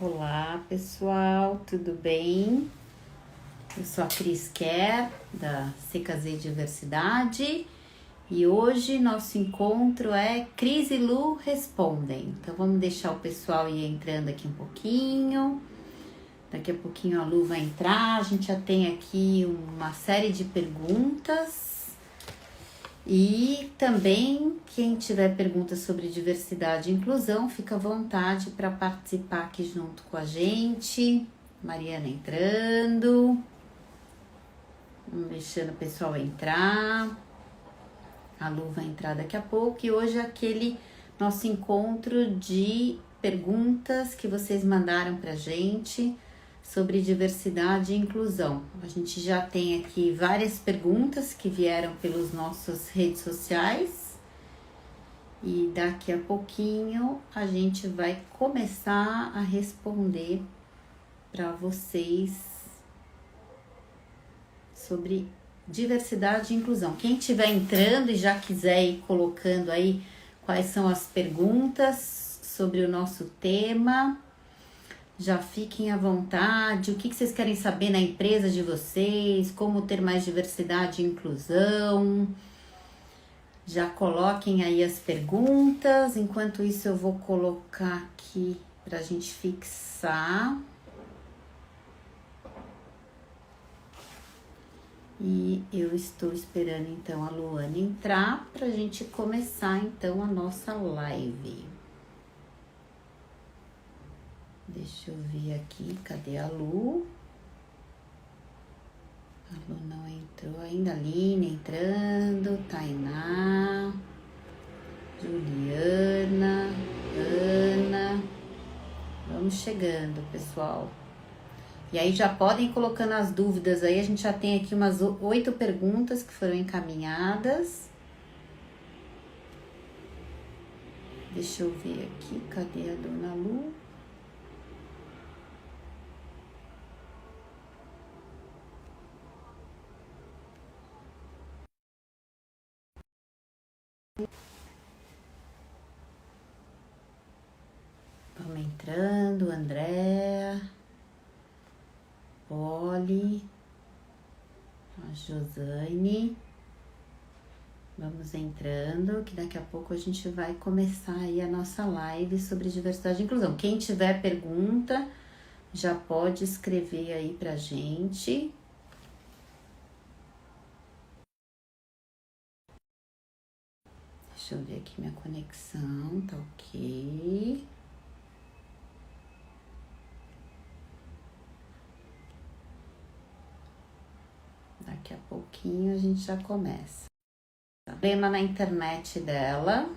Olá, pessoal, tudo bem? Eu sou a Cris Kerr, da CKZ Diversidade, e hoje nosso encontro é Cris e Lu Respondem. Então vamos deixar o pessoal ir entrando aqui um pouquinho. Daqui a pouquinho a Lu vai entrar. A gente já tem aqui uma série de perguntas. E também, quem tiver perguntas sobre diversidade e inclusão, fica à vontade para participar aqui junto com a gente. Mariana entrando, vamos deixando o pessoal entrar. A Lu vai entrar daqui a pouco. E hoje é aquele nosso encontro de perguntas que vocês mandaram para a gente sobre diversidade e inclusão. A gente já tem aqui várias perguntas que vieram pelas nossas redes sociais e daqui a pouquinho a gente vai começar a responder para vocês sobre diversidade e inclusão. Quem estiver entrando e já quiser ir colocando aí quais são as perguntas sobre o nosso tema, já fiquem à vontade. O que vocês querem saber na empresa de vocês? Como ter mais diversidade e inclusão? Já coloquem aí as perguntas. Enquanto isso, eu vou colocar aqui para a gente fixar. E eu estou esperando então a Luana entrar para a gente começar então a nossa live. Deixa eu ver aqui, cadê a Lu? A Lu não entrou ainda. Aline entrando, Tainá, Juliana, Ana. Vamos chegando, pessoal. E aí já podem ir colocando as dúvidas aí. A gente já tem aqui umas 8 perguntas que foram encaminhadas. Deixa eu ver aqui, cadê a dona Lu? Vamos entrando, Andréa, Polly, a Josane. Vamos entrando, que daqui a pouco a gente vai começar aí a nossa live sobre diversidade e inclusão. Quem tiver pergunta, já pode escrever aí pra gente. Deixa eu ver aqui minha conexão, tá ok. Daqui a pouquinho a gente já começa. Problema na internet dela.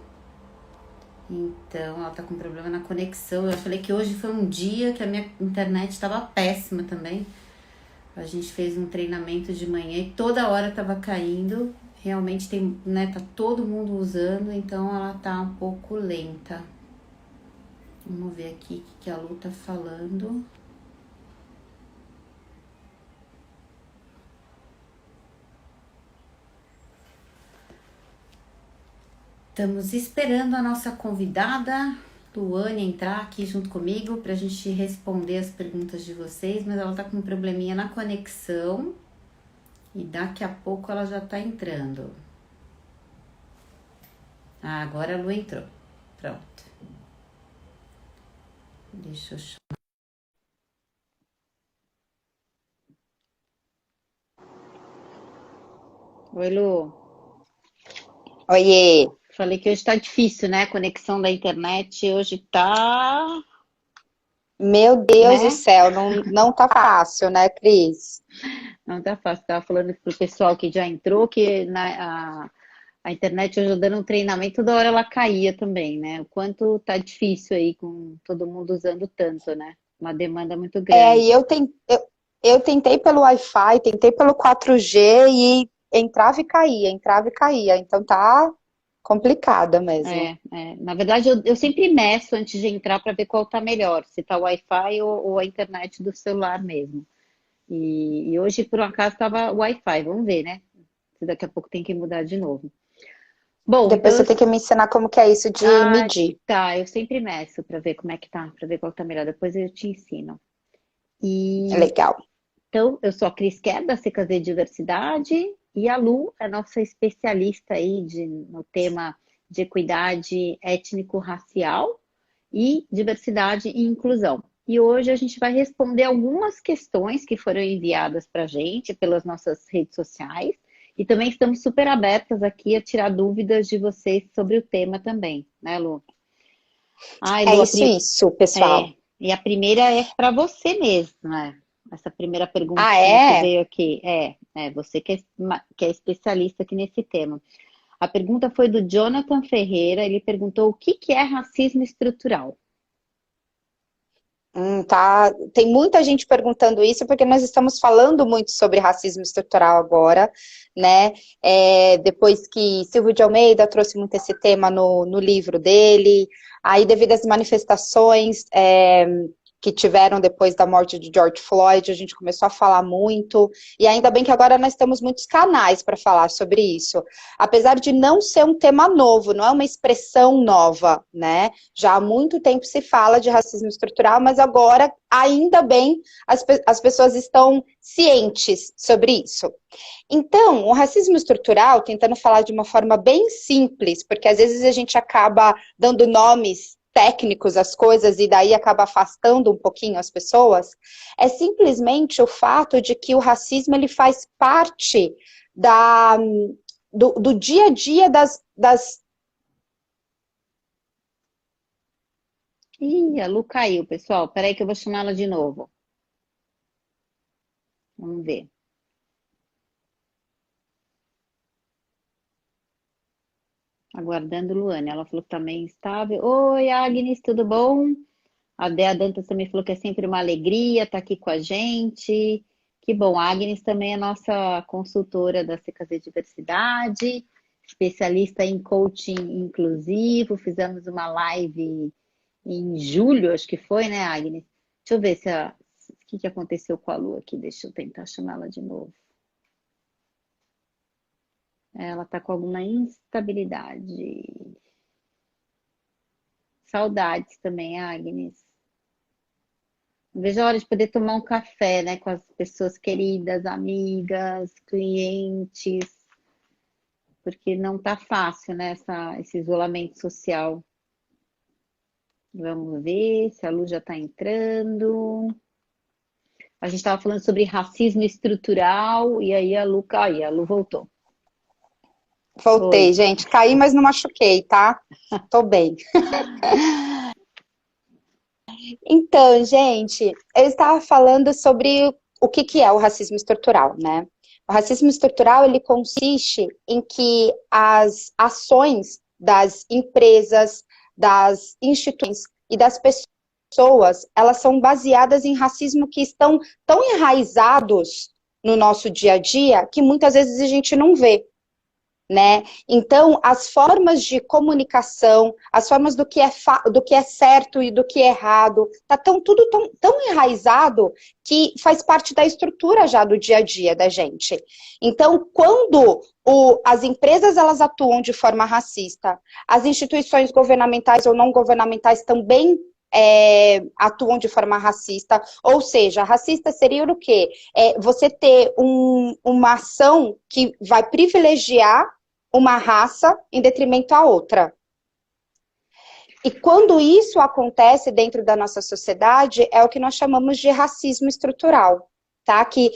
Então, ela tá com problema na conexão. Eu falei que hoje foi um dia que a minha internet estava péssima também. A gente fez um treinamento de manhã e toda hora tava caindo. Realmente tem, né, tá todo mundo usando, então ela tá um pouco lenta. Vamos ver aqui o que a Lu tá falando. Estamos esperando a nossa convidada, Luane, entrar aqui junto comigo para a gente responder as perguntas de vocês, mas ela tá com um probleminha na conexão e daqui a pouco ela já tá entrando. Ah, agora a Lu entrou. Pronto. Deixa eu chamar. Oi, Lu. Oiê, Falei que hoje tá difícil, né? A conexão da internet hoje tá, meu Deus do né? céu, não tá fácil, né, Cris? Não tá fácil. Tava falando pro pessoal que já entrou que a internet hoje dando um treinamento, toda hora ela caía também, né? O quanto tá difícil aí com todo mundo usando tanto, né? Uma demanda muito É, grande. eu tentei pelo Wi-Fi, tentei pelo 4G e entrava e caía, então tá complicada mesmo. Na verdade, eu sempre meço antes de entrar para ver qual tá melhor, se tá o Wi-Fi ou a internet do celular mesmo. E hoje, por um acaso, estava Wi-Fi. Vamos ver, né? Se daqui a pouco tem que mudar de novo. Bom, Depois então você tem que me ensinar como que é isso de ah, medir. tá, eu sempre meço para ver como é que tá, para ver qual tá melhor. Depois eu te ensino. E Legal. então, eu sou a Cris Kerr, da CKZ Diversidade, e a Lu é nossa especialista aí no tema de equidade étnico-racial e diversidade e inclusão. E hoje a gente vai responder algumas questões que foram enviadas para a gente pelas nossas redes sociais, e também estamos super abertas aqui a tirar dúvidas de vocês sobre o tema também, né, Lu? Ai, É Lu, isso, pessoal. e a primeira é para você mesmo, né? Essa primeira Ah, perguntinha que é? veio aqui. Você que é especialista aqui nesse tema. A pergunta foi do Jonathan Ferreira. Ele perguntou o que que é racismo estrutural. Tá. Tem muita gente perguntando isso porque nós estamos falando muito sobre racismo estrutural agora, né? Depois que Silvio de Almeida trouxe muito esse tema no livro dele, aí devido às manifestações que tiveram depois da morte de George Floyd, a gente começou a falar muito, e ainda bem que agora nós temos muitos canais para falar sobre isso. Apesar de não ser um tema novo, não é uma expressão nova, né? Já há muito tempo se fala de racismo estrutural, mas agora, ainda bem, as pessoas estão cientes sobre isso. Então, o racismo estrutural, tentando falar de uma forma bem simples, porque às vezes a gente acaba dando nomes técnicos às coisas e daí acaba afastando um pouquinho as pessoas, é simplesmente o fato de que o racismo ele faz parte do dia a dia das. Ih, a Lu caiu, pessoal. Peraí que eu vou chamar ela de novo. Vamos ver. Aguardando Luane. Ela falou que tá meio instável. Oi, Agnes, tudo bom? A Dea Dantas também falou que é sempre uma alegria estar aqui com a gente. Que bom, a Agnes também é nossa consultora da CKZ Diversidade, especialista em coaching inclusivo. Fizemos uma live em julho, acho que foi, né, Agnes? Deixa eu ver o que aconteceu com a Lu aqui. Deixa eu tentar chamá-la de novo. Ela está com alguma instabilidade. Saudades também, Agnes. Não vejo a hora de poder tomar um café, né, com as pessoas queridas, amigas, clientes, porque não tá fácil, né, esse isolamento social. Vamos ver se a Lu já está entrando. A gente estava falando sobre racismo estrutural e aí a Lu caiu, a Lu voltou. Voltei, Oi. gente. Caí, mas não machuquei, tá? Tô bem. Então, gente, eu estava falando sobre o que é o racismo estrutural, né? O racismo estrutural, ele consiste em que as ações das empresas, das instituições e das pessoas, elas são baseadas em racismo que estão tão enraizados no nosso dia a dia que muitas vezes a gente não vê. Né? Então, as formas de comunicação, as formas do que é certo e do que é errado, tá tudo tão enraizado que faz parte da estrutura já do dia a dia da gente. Então, quando as empresas elas atuam de forma racista, as instituições governamentais ou não governamentais também atuam de forma racista, ou seja, racista seria o quê? Você ter uma ação que vai privilegiar uma raça em detrimento à outra. E quando isso acontece dentro da nossa sociedade, é o que nós chamamos de racismo estrutural. Tá? Que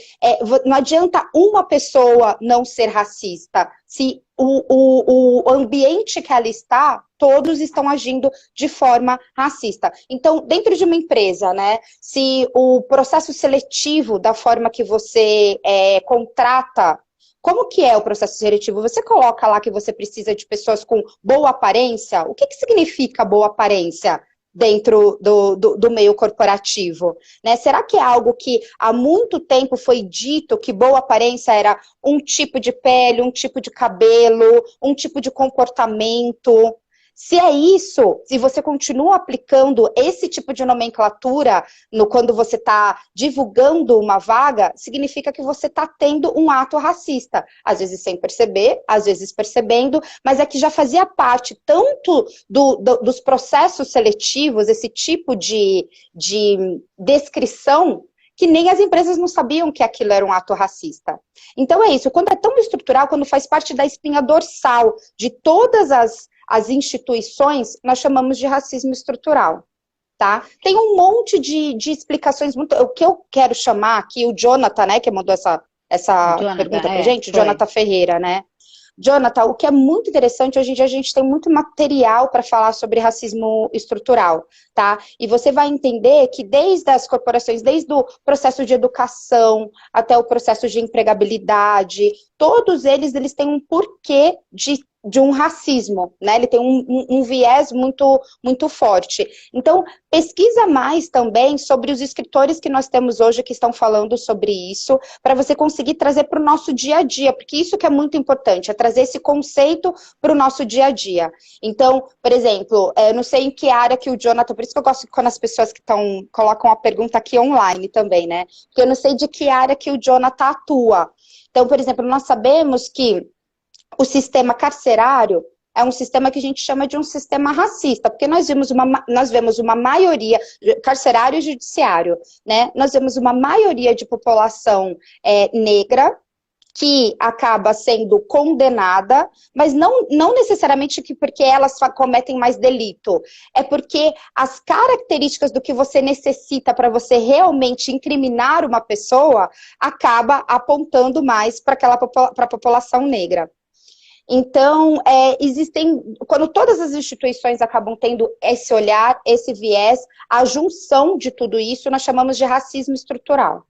não adianta uma pessoa não ser racista, se o ambiente que ela está, todos estão agindo de forma racista. Então, dentro de uma empresa, né, se o processo seletivo da forma que você contrata, como que é o processo seletivo? Você coloca lá que você precisa de pessoas com boa aparência? O que significa boa aparência dentro do meio corporativo? Né? Será que é algo que há muito tempo foi dito que boa aparência era um tipo de pele, um tipo de cabelo, um tipo de comportamento? Se é isso, se você continua aplicando esse tipo de nomenclatura quando você está divulgando uma vaga, significa que você está tendo um ato racista. Às vezes sem perceber, às vezes percebendo, mas é que já fazia parte tanto dos processos seletivos, esse tipo de descrição, que nem as empresas não sabiam que aquilo era um ato racista. Então é isso, quando é tão estrutural, quando faz parte da espinha dorsal de todas as instituições, nós chamamos de racismo estrutural, tá? Tem um monte de explicações, o que eu quero chamar aqui, o Jonathan, né, que mandou essa pergunta pra gente, o Jonathan Ferreira, né? Jonathan, o que é muito interessante, hoje em dia a gente tem muito material para falar sobre racismo estrutural, tá? E você vai entender que desde as corporações, desde o processo de educação até o processo de empregabilidade, todos eles têm um porquê de um racismo, né? Ele tem um viés muito, muito forte. Então, pesquisa mais também sobre os escritores que nós temos hoje que estão falando sobre isso, para você conseguir trazer para o nosso dia a dia, porque isso que é muito importante, é trazer esse conceito para o nosso dia a dia. Então, por exemplo, eu não sei em que área que o Jonathan, por isso que eu gosto quando as pessoas que colocam a pergunta aqui online também, né? Porque eu não sei de que área que o Jonathan atua. Então, por exemplo, nós sabemos que o sistema carcerário é um sistema que a gente chama de um sistema racista, porque nós vemos uma maioria, carcerário e judiciário, né? Nós vemos uma maioria de população negra, que acaba sendo condenada, mas não necessariamente porque elas cometem mais delito, é porque as características do que você necessita para você realmente incriminar uma pessoa acaba apontando mais para a população negra. Então, quando todas as instituições acabam tendo esse olhar, esse viés, a junção de tudo isso, nós chamamos de racismo estrutural.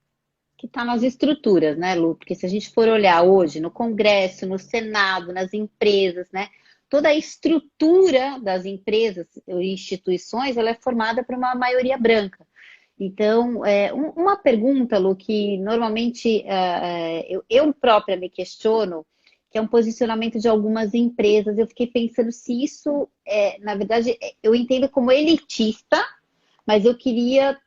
Que está nas estruturas, né, Lu? Porque se a gente for olhar hoje no Congresso, no Senado, nas empresas, né, toda a estrutura das empresas e instituições, ela é formada por uma maioria branca. Então, uma pergunta, Lu, que normalmente eu própria me questiono, que é um posicionamento de algumas empresas, eu fiquei pensando se isso, na verdade, eu entendo como elitista, mas eu queria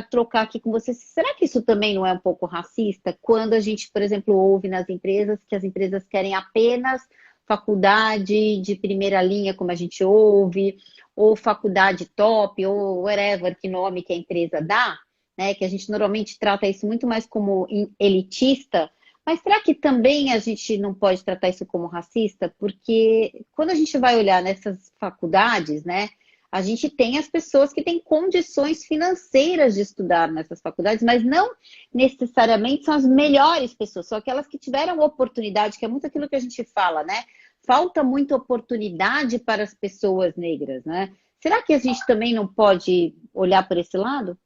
trocar aqui com você, será que isso também não é um pouco racista? Quando a gente, por exemplo, ouve nas empresas que as empresas querem apenas faculdade de primeira linha, como a gente ouve, ou faculdade top, ou whatever, que nome que a empresa dá, né? Que a gente normalmente trata isso muito mais como elitista, mas será que também a gente não pode tratar isso como racista? Porque quando a gente vai olhar nessas faculdades, né? A gente tem as pessoas que têm condições financeiras de estudar nessas faculdades, mas não necessariamente são as melhores pessoas, são aquelas que tiveram oportunidade, que é muito aquilo que a gente fala, né? Falta muita oportunidade para as pessoas negras, né? Será que a gente também não pode olhar por esse lado?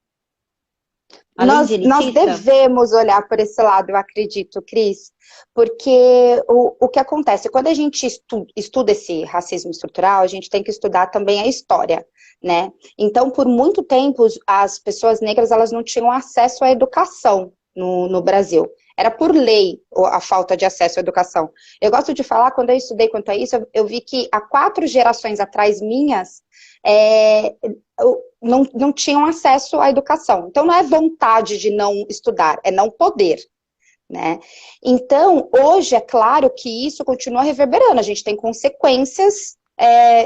Nós devemos olhar por esse lado, eu acredito, Cris, porque o que acontece, quando a gente estuda esse racismo estrutural, a gente tem que estudar também a história, né? Então, por muito tempo, as pessoas negras, elas não tinham acesso à educação no Brasil. Era por lei a falta de acesso à educação. Eu gosto de falar, quando eu estudei quanto a isso, eu vi que há 4 gerações atrás minhas, não tinham acesso à educação. Então, não é vontade de não estudar, é não poder, né? Então, hoje, é claro que isso continua reverberando, a gente tem consequências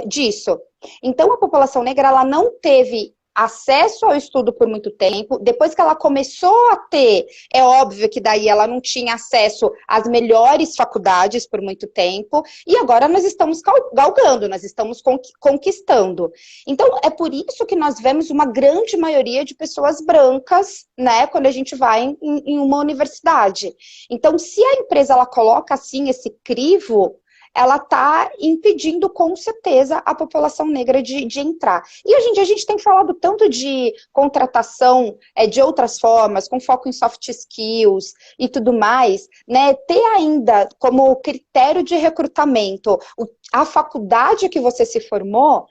disso. Então, a população negra, ela não teve acesso ao estudo por muito tempo. Depois que ela começou a ter, é óbvio que daí ela não tinha acesso às melhores faculdades por muito tempo, e agora nós estamos galgando, nós estamos conquistando. Então, é por isso que nós vemos uma grande maioria de pessoas brancas, né, quando a gente vai em uma universidade. Então, se a empresa ela coloca assim esse crivo, ela está impedindo com certeza a população negra de entrar. E hoje em dia a gente tem falado tanto de contratação de outras formas, com foco em soft skills e tudo mais, né? Ter ainda como critério de recrutamento a faculdade que você se formou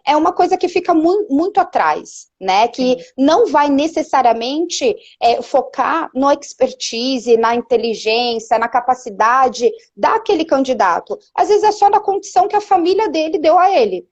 é uma coisa que fica muito atrás, né? Que Sim. não vai necessariamente focar no expertise, na inteligência, na capacidade daquele candidato. Às vezes é só na condição que a família dele deu a ele.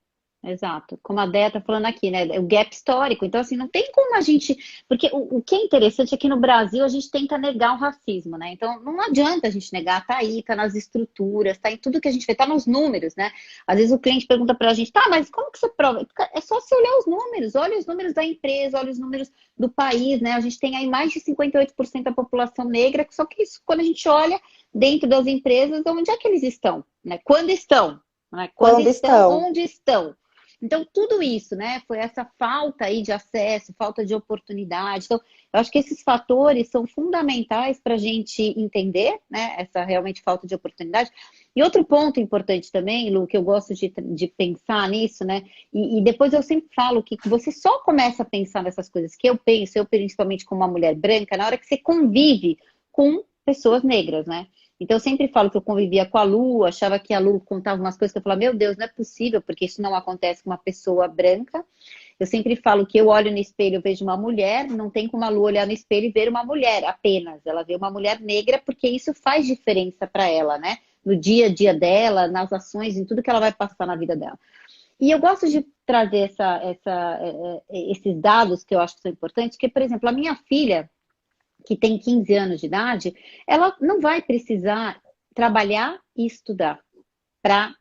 Exato, como a Déia tá falando aqui, né? O gap histórico. Então, assim, não tem como a gente. Porque o que é interessante é que no Brasil a gente tenta negar o racismo, né? Então, não adianta a gente negar, tá aí, tá nas estruturas, tá em tudo que a gente vê, tá nos números, né? Às vezes o cliente pergunta pra gente, tá, mas como que você prova? É só você olhar os números, olha os números da empresa, olha os números do país, né? A gente tem aí mais de 58% da população negra, só que isso, quando a gente olha dentro das empresas, onde é que eles estão, né? Quando estão, né? Quando Quando estão, estão. onde estão? Então, tudo isso, né, foi essa falta aí de acesso, falta de oportunidade. Então, eu acho que esses fatores são fundamentais para a gente entender, né, essa realmente falta de oportunidade. E outro ponto importante também, Lu, que eu gosto de pensar nisso, né, e depois eu sempre falo que você só começa a pensar nessas coisas que eu penso, eu principalmente como uma mulher branca, na hora que você convive com pessoas negras, né? Então, eu sempre falo que eu convivia com a Lu, achava que a Lu contava umas coisas que eu falava, meu Deus, não é possível, porque isso não acontece com uma pessoa branca. Eu sempre falo que eu olho no espelho, eu vejo uma mulher, não tem como a Lu olhar no espelho e ver uma mulher apenas. Ela vê uma mulher negra, porque isso faz diferença para ela, né? No dia a dia dela, nas ações, em tudo que ela vai passar na vida dela. E eu gosto de trazer esses dados que eu acho que são importantes, porque, por exemplo, a minha filha, que tem 15 anos de idade, ela não vai precisar trabalhar e estudar para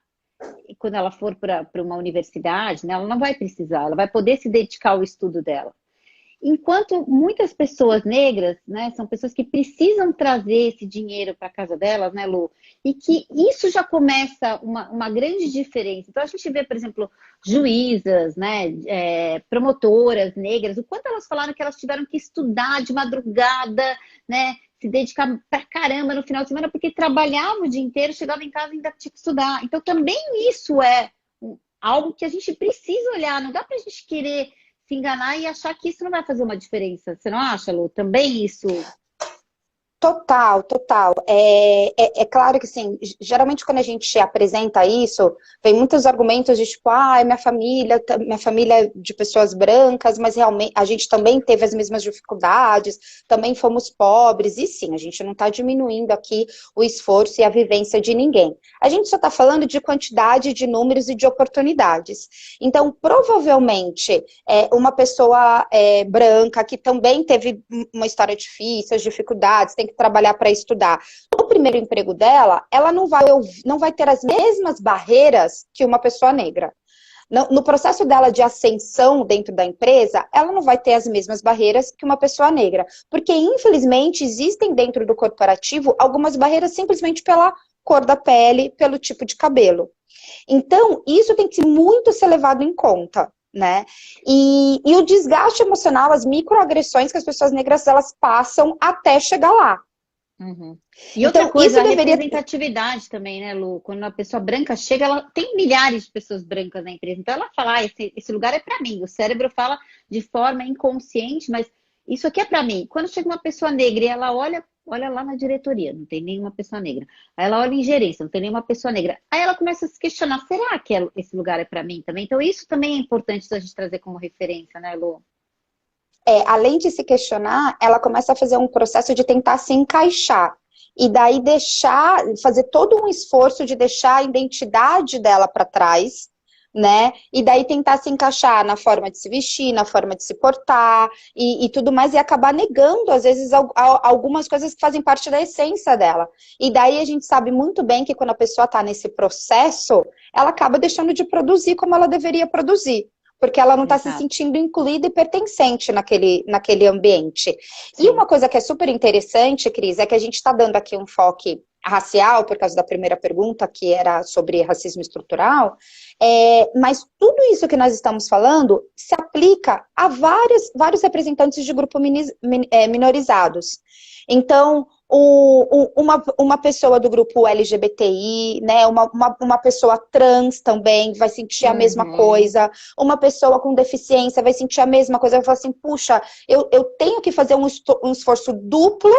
quando ela for para uma universidade, né, ela não vai precisar, ela vai poder se dedicar ao estudo dela. Enquanto muitas pessoas negras, né, são pessoas que precisam trazer esse dinheiro para casa delas, né, Lu? E que isso já começa uma grande diferença. Então, a gente vê, por exemplo, juízas, né, promotoras negras, o quanto elas falaram que elas tiveram que estudar de madrugada, né, se dedicar pra caramba no final de semana, porque trabalhava o dia inteiro, chegava em casa e ainda tinha que estudar. Então, também isso é algo que a gente precisa olhar, não dá para a gente querer se enganar e achar que isso não vai fazer uma diferença. Você não acha, Lu? Também isso. Total, total. É claro que, assim, geralmente quando a gente apresenta isso, vem muitos argumentos de tipo, minha família é de pessoas brancas, mas realmente a gente também teve as mesmas dificuldades, também fomos pobres, e sim, a gente não está diminuindo aqui o esforço e a vivência de ninguém. A gente só está falando de quantidade de números e de oportunidades. Então, provavelmente, uma pessoa branca que também teve uma história difícil, as dificuldades, tem que trabalhar para estudar. No primeiro emprego dela, ela não vai ter as mesmas barreiras que uma pessoa negra. No processo dela de ascensão dentro da empresa, ela não vai ter as mesmas barreiras que uma pessoa negra. Porque, infelizmente, existem dentro do corporativo algumas barreiras simplesmente pela cor da pele, pelo tipo de cabelo. Então, isso tem que muito ser levado em conta, né? E o desgaste emocional, as microagressões que as pessoas negras elas passam até chegar lá. Uhum. E outra Então, coisa, isso a deveria. representatividade também, né, Lu? Quando uma pessoa branca chega, ela tem milhares de pessoas brancas na empresa. Então ela fala, esse lugar é para mim. O cérebro fala de forma inconsciente, mas isso aqui é para mim. Quando chega uma pessoa negra e ela olha lá na diretoria, não tem nenhuma pessoa negra. Aí ela olha em gerência, não tem nenhuma pessoa negra. Aí ela começa a se questionar, será que esse lugar é para mim também? Então isso também é importante a gente trazer como referência, né, Lu? Além de se questionar, ela começa a fazer um processo de tentar se encaixar. E daí fazer todo um esforço de deixar a identidade dela para trás, né? E daí tentar se encaixar na forma de se vestir, na forma de se portar e tudo mais, e acabar negando, às vezes, algumas coisas que fazem parte da essência dela. E daí a gente sabe muito bem que quando a pessoa está nesse processo, ela acaba deixando de produzir como ela deveria produzir. Porque ela não está se Exato. sentindo incluída e pertencente naquele ambiente. E uma Sim. coisa que é super interessante, Cris, é que a gente está dando aqui um foco racial, por causa da primeira pergunta, que era sobre racismo estrutural, mas tudo isso que nós estamos falando se aplica a vários representantes de grupos minorizados. Então, uma pessoa do grupo LGBTI, né, uma pessoa trans também vai sentir a mesma Uhum. coisa, uma pessoa com deficiência vai sentir a mesma coisa, vai falar assim, puxa, eu tenho que fazer um esforço duplo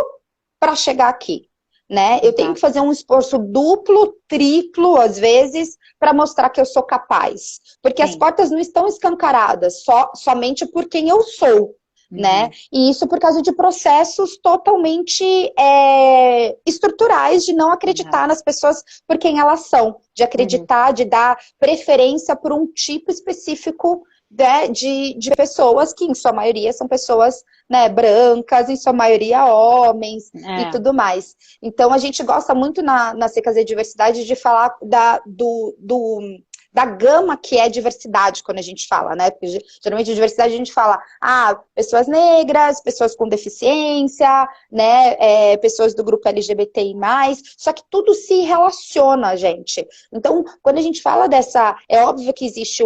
para chegar aqui. né? Eu tenho que fazer um esforço duplo, triplo, às vezes, para mostrar que eu sou capaz. Porque as portas não estão escancaradas somente por quem eu sou, né? E isso por causa de processos totalmente estruturais, de não acreditar nas pessoas por quem elas são, de acreditar, de dar preferência por um tipo específico de pessoas que, em sua maioria, são pessoas, né, brancas, em sua maioria homens e tudo mais. Então, a gente gosta muito na CKZ Diversidade de falar da gama que é diversidade, quando a gente fala, né? Porque geralmente diversidade a gente fala, pessoas negras, pessoas com deficiência, né? Pessoas do grupo LGBTI+, só que tudo se relaciona, gente. Então, quando a gente fala é óbvio que existe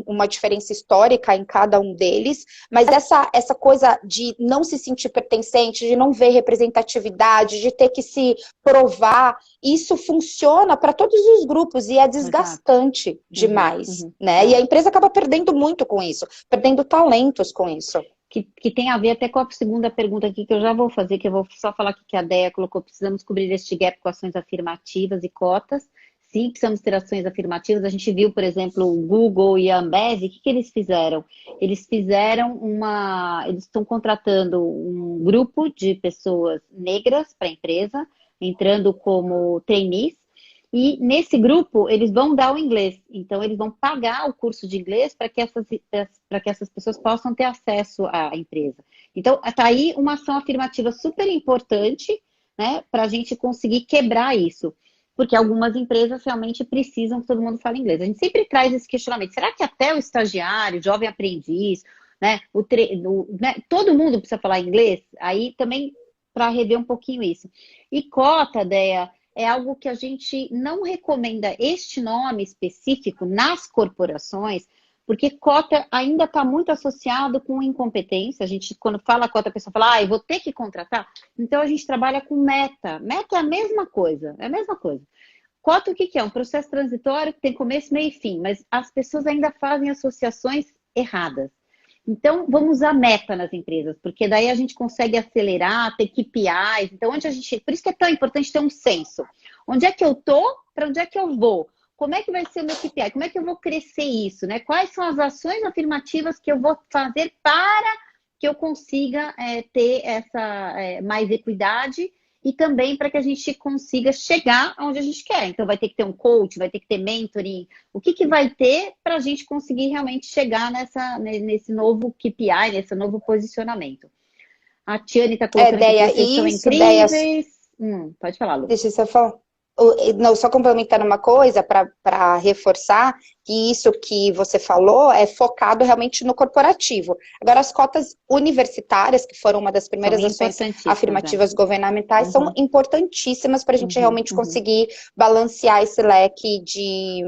uma diferença histórica em cada um deles, mas essa coisa de não se sentir pertencente, de não ver representatividade, de ter que se provar, isso funciona para todos os grupos e é desgastante demais, né? E a empresa acaba perdendo muito com isso, perdendo talentos com isso. Que tem a ver até com a segunda pergunta aqui, que eu já vou fazer, que eu vou só falar aqui que a Déia colocou: precisamos cobrir este gap com ações afirmativas e cotas. Sim, precisamos ter ações afirmativas. A gente viu, por exemplo, o Google e a Ambev, o que eles fizeram? Eles eles estão contratando um grupo de pessoas negras para a empresa, entrando como trainees, e nesse grupo eles vão dar o inglês. Então, eles vão pagar o curso de inglês para que essas pessoas possam ter acesso à empresa. Então, está aí uma ação afirmativa super importante, né, para a gente conseguir quebrar isso. Porque algumas empresas realmente precisam que todo mundo fale inglês. A gente sempre traz esse questionamento: será que até o estagiário, o jovem aprendiz, né, todo mundo precisa falar inglês? Aí também, para rever um pouquinho isso. E cota, Déia, é algo que a gente não recomenda este nome específico nas corporações, porque cota ainda está muito associado com incompetência. A gente, quando fala cota, a pessoa fala, eu vou ter que contratar. Então, a gente trabalha com meta. Meta é a mesma coisa, Cota, o que é? Um processo transitório que tem começo, meio e fim, mas as pessoas ainda fazem associações erradas. Então, vamos usar meta nas empresas, porque daí a gente consegue acelerar, ter KPIs. Então, por isso que é tão importante ter um senso. Onde é que eu tô? Para onde é que eu vou? Como é que vai ser o meu KPI? Como é que eu vou crescer isso, né? Quais são as ações afirmativas que eu vou fazer para que eu consiga ter mais equidade e também para que a gente consiga chegar onde a gente quer. Então, vai ter que ter um coach, vai ter que ter mentoring. O que vai ter para a gente conseguir realmente chegar nesse novo KPI, nesse novo posicionamento? A Tiane está colocando que vocês são incríveis. Pode falar, Lu. Deixa eu só falar. Não, só complementando uma coisa para reforçar que isso que você falou é focado realmente no corporativo. Agora, as cotas universitárias, que foram uma das primeiras ações afirmativas governamentais, são importantíssimas para a gente realmente conseguir balancear esse leque de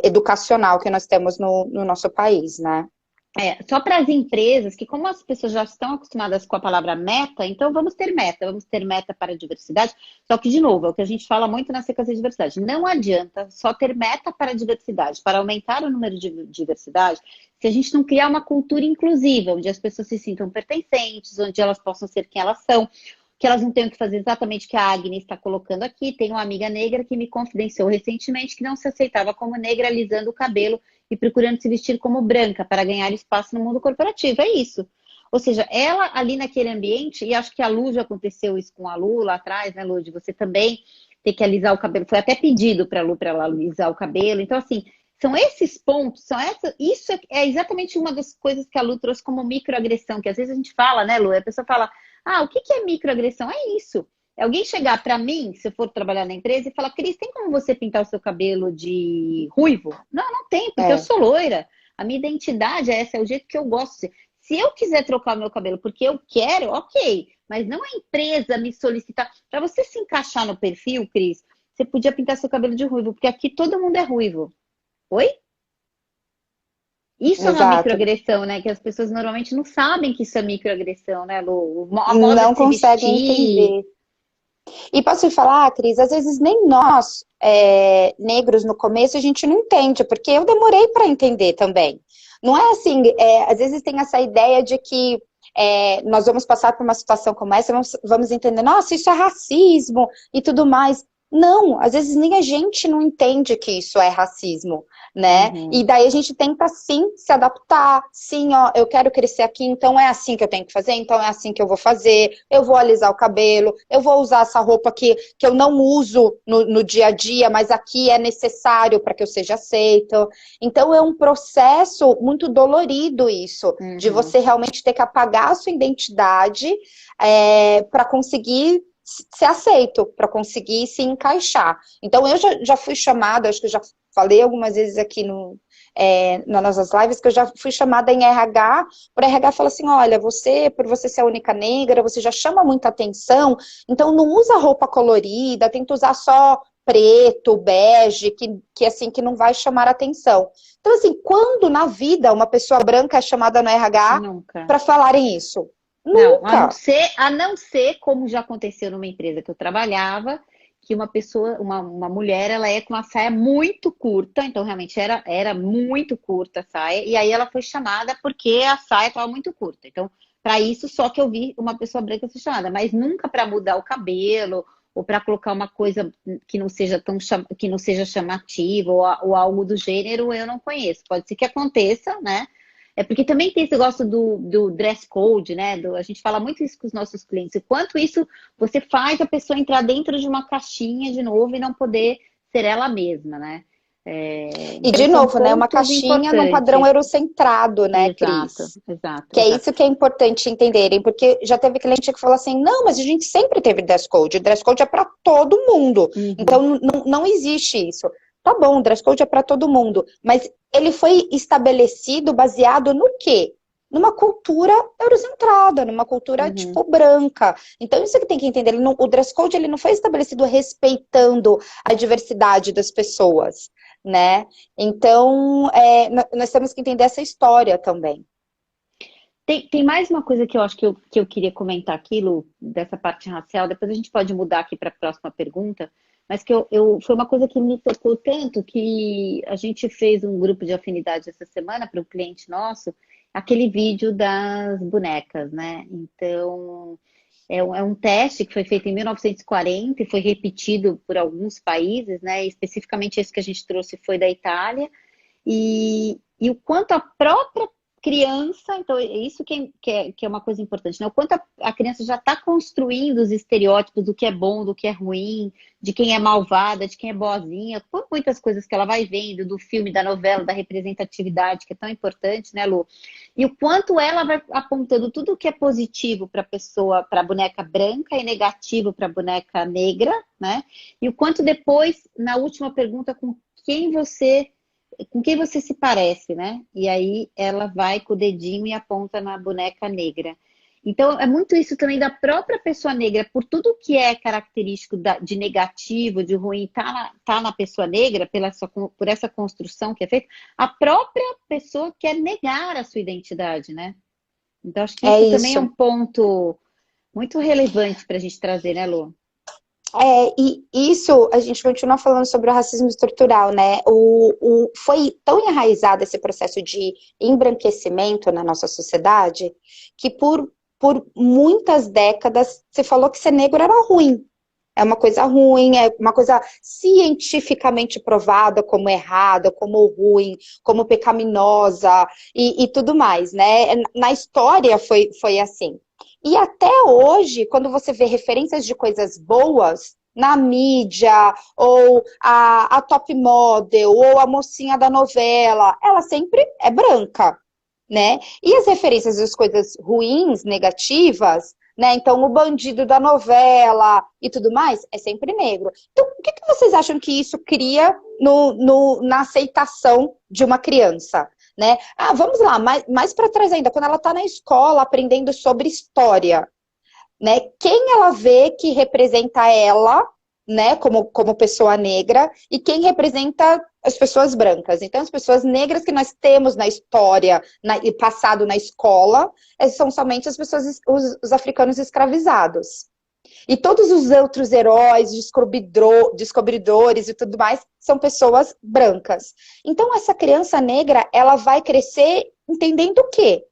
educacional que nós temos no nosso país, né? Só para as empresas, que como as pessoas já estão acostumadas com a palavra meta, então vamos ter meta para a diversidade. Só que, de novo, é o que a gente fala muito na sequência de diversidade. Não adianta só ter meta para a diversidade, para aumentar o número de diversidade, se a gente não criar uma cultura inclusiva, onde as pessoas se sintam pertencentes, onde elas possam ser quem elas são, que elas não tenham que fazer exatamente o que a Agnes está colocando aqui. Tem uma amiga negra que me confidenciou recentemente que não se aceitava como negra, alisando o cabelo e procurando se vestir como branca para ganhar espaço no mundo corporativo. É isso. Ou seja, ela ali naquele ambiente, e acho que a Lu já aconteceu isso com a Lu lá atrás, né, Lu? De você também ter que alisar o cabelo. Foi até pedido para a Lu para ela alisar o cabelo. Então, assim, são esses pontos, isso é exatamente uma das coisas que a Lu trouxe como microagressão, que às vezes a gente fala, né, Lu? A pessoa fala, o que é microagressão? É isso. É alguém chegar para mim, se eu for trabalhar na empresa, e falar, Cris, tem como você pintar o seu cabelo de ruivo? Não tem, porque eu sou loira. A minha identidade é essa, é o jeito que eu gosto. Se eu quiser trocar o meu cabelo porque eu quero, ok. Mas não a empresa me solicitar. Para você se encaixar no perfil, Cris, você podia pintar seu cabelo de ruivo, porque aqui todo mundo é ruivo. Oi? Isso é uma microagressão, né? Que as pessoas normalmente não sabem que isso é microagressão, né, Lu? Não conseguem entender. E posso te falar, Cris, às vezes nem nós, negros, no começo, a gente não entende, porque eu demorei para entender também. Não é assim, às vezes tem essa ideia de que nós vamos passar por uma situação como essa, vamos entender, nossa, isso é racismo e tudo mais. Não, às vezes nem a gente não entende que isso é racismo, né? E daí a gente tenta, sim, se adaptar. Sim, ó, eu quero crescer aqui, então é assim que eu tenho que fazer, então é assim que eu vou fazer. Eu vou alisar o cabelo, eu vou usar essa roupa que eu não uso no dia a dia, mas aqui é necessário para que eu seja aceito. Então é um processo muito dolorido isso, de você realmente ter que apagar a sua identidade para conseguir ser aceito, para conseguir se encaixar. Então, eu já fui chamada, acho que eu já falei algumas vezes aqui nas nossas lives, que eu já fui chamada em RH, por RH falar assim, olha, por você ser a única negra, você já chama muita atenção, então não usa roupa colorida, tenta usar só preto, bege, que assim, que não vai chamar atenção. Então, assim, quando na vida uma pessoa branca é chamada no RH para falarem isso? Não, Nunca. a não ser como já aconteceu numa empresa que eu trabalhava, que uma pessoa, uma mulher, ela é com uma saia muito curta, então realmente era muito curta a saia, e aí ela foi chamada porque a saia estava muito curta. Então, para isso, só que eu vi uma pessoa branca ser chamada, mas nunca para mudar o cabelo, ou para colocar uma coisa que não seja que não seja chamativa, ou algo do gênero, eu não conheço. Pode ser que aconteça, né? É porque também tem esse negócio do dress code, né? A gente fala muito isso com os nossos clientes. O quanto isso você faz a pessoa entrar dentro de uma caixinha de novo e não poder ser ela mesma, né? E de novo, né? Uma caixinha num padrão eurocentrado, né, Cris? Exato. Que é isso que é importante entenderem, porque já teve cliente que falou assim, não, mas a gente sempre teve dress code. O dress code é para todo mundo. Então, não existe isso. Tá bom, o dress code é para todo mundo, mas ele foi estabelecido baseado no quê? Numa cultura eurocentrada, numa cultura, tipo, branca. Então, isso que tem que entender. O dress code, ele não foi estabelecido respeitando a diversidade das pessoas, né? Então, nós temos que entender essa história também. Tem mais uma coisa que eu acho que eu queria comentar aqui, Lu, dessa parte racial, depois a gente pode mudar aqui para a próxima pergunta, mas que foi uma coisa que me tocou tanto que a gente fez um grupo de afinidade essa semana para um cliente nosso, aquele vídeo das bonecas, né? Então, é um teste que foi feito em 1940 e foi repetido por alguns países, né? E especificamente esse que a gente trouxe foi da Itália, e o quanto a própria criança, então é isso que é uma coisa importante, né? O quanto a criança já está construindo os estereótipos do que é bom, do que é ruim, de quem é malvada, de quem é boazinha, por muitas coisas que ela vai vendo, do filme, da novela, da representatividade, que é tão importante, né, Lu? E o quanto ela vai apontando tudo o que é positivo para a pessoa, para a boneca branca e negativo para a boneca negra, né? E o quanto depois, na última pergunta, com quem você se parece, né? E aí ela vai com o dedinho e aponta na boneca negra. Então, é muito isso também da própria pessoa negra, por tudo que é característico de negativo, de ruim, tá na pessoa negra, por essa construção que é feita, a própria pessoa quer negar a sua identidade, né? Então, acho que isso também é um ponto muito relevante para a gente trazer, né, Lu? E isso, a gente continua falando sobre o racismo estrutural, né? Foi tão enraizado esse processo de embranquecimento na nossa sociedade, que por muitas décadas se falou que ser negro era ruim. É uma coisa ruim, é uma coisa cientificamente provada como errada, como ruim, como pecaminosa e tudo mais, né? Na história foi assim. E até hoje, quando você vê referências de coisas boas na mídia, ou a top model, ou a mocinha da novela, ela sempre é branca, né? E as referências das coisas ruins, negativas, né? Então, o bandido da novela e tudo mais é sempre negro. Então, o que vocês acham que isso cria na aceitação de uma criança? Né? Vamos lá, mais para trás ainda, quando ela está na escola aprendendo sobre história, né? Quem ela vê que representa ela, né, como pessoa negra, e quem representa as pessoas brancas. Então, as pessoas negras que nós temos na história e passado na escola, são somente as pessoas, os africanos escravizados. E todos os outros heróis, descobridores e tudo mais, são pessoas brancas. Então, essa criança negra, ela vai crescer entendendo o quê?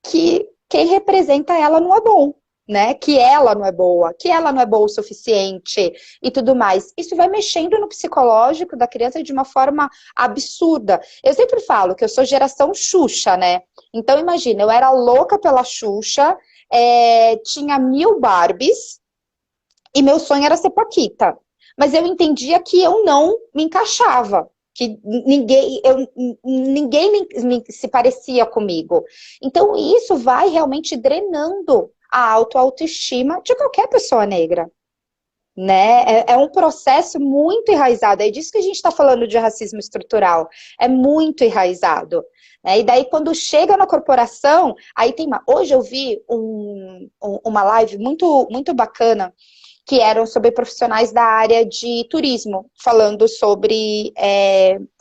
Que quem representa ela não é bom, né? Que ela não é boa, que ela não é boa o suficiente e tudo mais. Isso vai mexendo no psicológico da criança de uma forma absurda. Eu sempre falo que eu sou geração Xuxa, né? Então, imagina, eu era louca pela Xuxa, tinha 1000 Barbies e meu sonho era ser Paquita. Mas eu entendia que eu não me encaixava, que ninguém se parecia comigo. Então, isso vai realmente drenando a autoestima de qualquer pessoa negra, né? É um processo muito enraizado. É disso que a gente está falando de racismo estrutural. É muito enraizado. Né? E daí, quando chega na corporação, aí tem uma... Hoje eu vi uma live muito, muito bacana, que eram sobre profissionais da área de turismo, falando sobre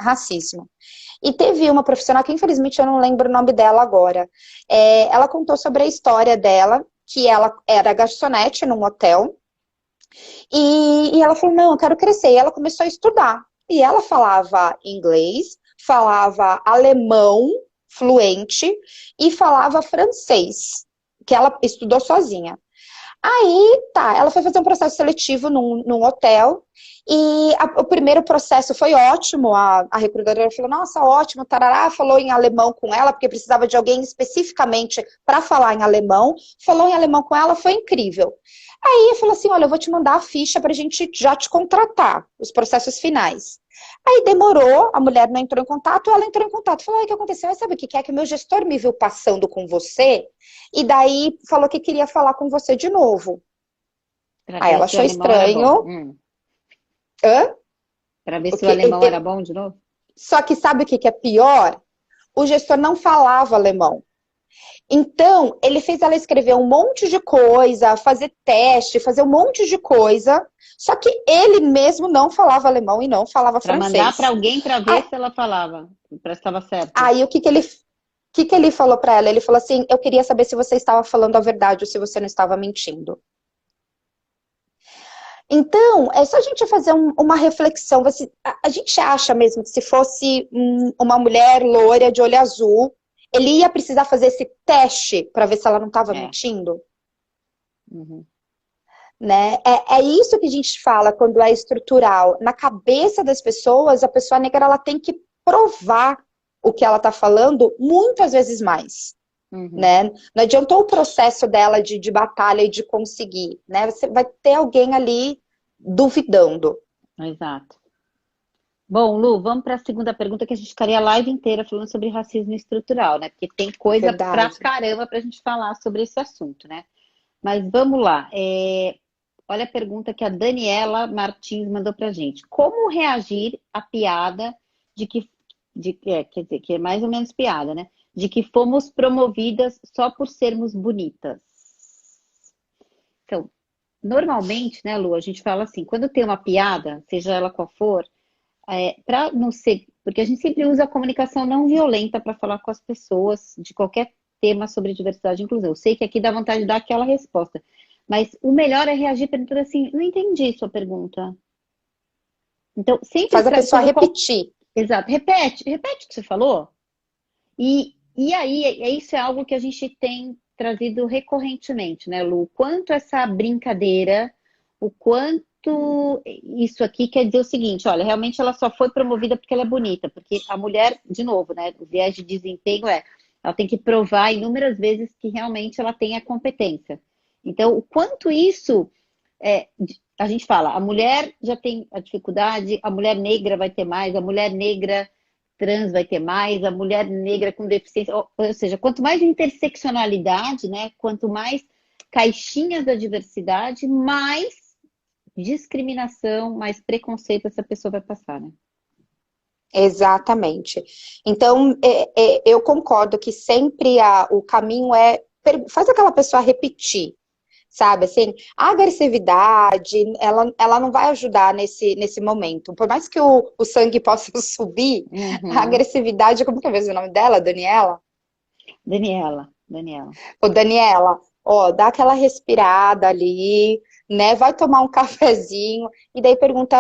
racismo. E teve uma profissional, que infelizmente eu não lembro o nome dela agora, ela contou sobre a história dela, que ela era garçonete num hotel, e ela falou, não, eu quero crescer, e ela começou a estudar. E ela falava inglês, falava alemão fluente, e falava francês, que ela estudou sozinha. Aí, tá, ela foi fazer um processo seletivo num hotel, e o primeiro processo foi ótimo, a recrutadora falou, nossa, ótimo, tarará, falou em alemão com ela, porque precisava de alguém especificamente para falar em alemão, falou em alemão com ela, foi incrível. Aí falou assim, olha, eu vou te mandar a ficha pra gente já te contratar, os processos finais. Aí demorou, a mulher não entrou em contato, ela entrou em contato, falou, o que aconteceu? Aí, sabe o que é? Que o meu gestor me viu passando com você, e daí falou que queria falar com você de novo. Pra Aí ver ela se o achou alemão era bom. estranho. Hã? Pra ver se o alemão era bom de novo? Só que sabe o que é pior? O gestor não falava alemão. Então, ele fez ela escrever um monte de coisa, fazer teste, fazer um monte de coisa, só que ele mesmo não falava alemão e não falava Pra francês. mandar pra alguém pra ver Aí, se ela falava, se estava certo. aí o que ele falou pra ela? Ele falou assim, eu queria saber se você estava falando a verdade ou se você não estava mentindo. Então, é só a gente fazer uma reflexão. A gente acha mesmo que se fosse uma mulher loira de olho azul, ele ia precisar fazer esse teste para ver se ela não estava mentindo? Uhum. Né? É isso que a gente fala quando é estrutural. Na cabeça das pessoas, a pessoa negra ela tem que provar o que ela está falando muitas vezes mais. Uhum. Né? Não adiantou o processo dela de batalha e de conseguir. Né? Você vai ter alguém ali duvidando. Exato. Bom, Lu, vamos para a segunda pergunta, que a gente ficaria a live inteira falando sobre racismo estrutural, né? Porque tem coisa Verdade. pra caramba pra gente falar sobre esse assunto, né? Mas vamos lá. Olha a pergunta que a Daniela Martins mandou pra gente. Como reagir à piada quer dizer, que é mais ou menos piada, né? De que fomos promovidas só por sermos bonitas. Então, normalmente, né, Lu, a gente fala assim, quando tem uma piada, seja ela qual for, para não ser, porque a gente sempre usa a comunicação não violenta para falar com as pessoas de qualquer tema sobre diversidade e inclusão. Eu sei que aqui dá vontade de dar aquela resposta, mas o melhor é reagir perguntando assim, não entendi sua pergunta. Então, sempre faz a pessoa repetir. Exato, repete o que você falou. E aí, isso é algo que a gente tem trazido recorrentemente, né, Lu? O quanto essa brincadeira, o quanto isso aqui quer dizer o seguinte, olha, realmente ela só foi promovida porque ela é bonita, porque a mulher, de novo, né, o viés de desempenho ela tem que provar inúmeras vezes que realmente ela tem a competência. Então, o quanto isso, a gente fala, a mulher já tem a dificuldade, a mulher negra vai ter mais, a mulher negra trans vai ter mais, a mulher negra com deficiência, ou seja, quanto mais interseccionalidade, né, quanto mais caixinhas da diversidade, mais discriminação, mais preconceito essa pessoa vai passar, né? Exatamente. Então, eu concordo que sempre o caminho faz aquela pessoa repetir, sabe? Assim, a agressividade, ela não vai ajudar nesse momento. Por mais que o sangue possa subir, a agressividade, como que é mesmo o nome dela? Daniela? Daniela. Ô, Daniela, ó, dá aquela respirada ali, né? Vai tomar um cafezinho, e daí pergunta,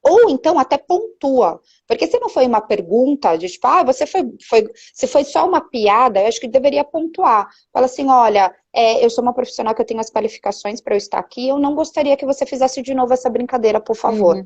Ou então até pontua. Porque se não foi uma pergunta de tipo, se foi só uma piada, eu acho que deveria pontuar. Fala assim, olha, eu sou uma profissional que eu tenho as qualificações para eu estar aqui, eu não gostaria que você fizesse de novo essa brincadeira, por favor.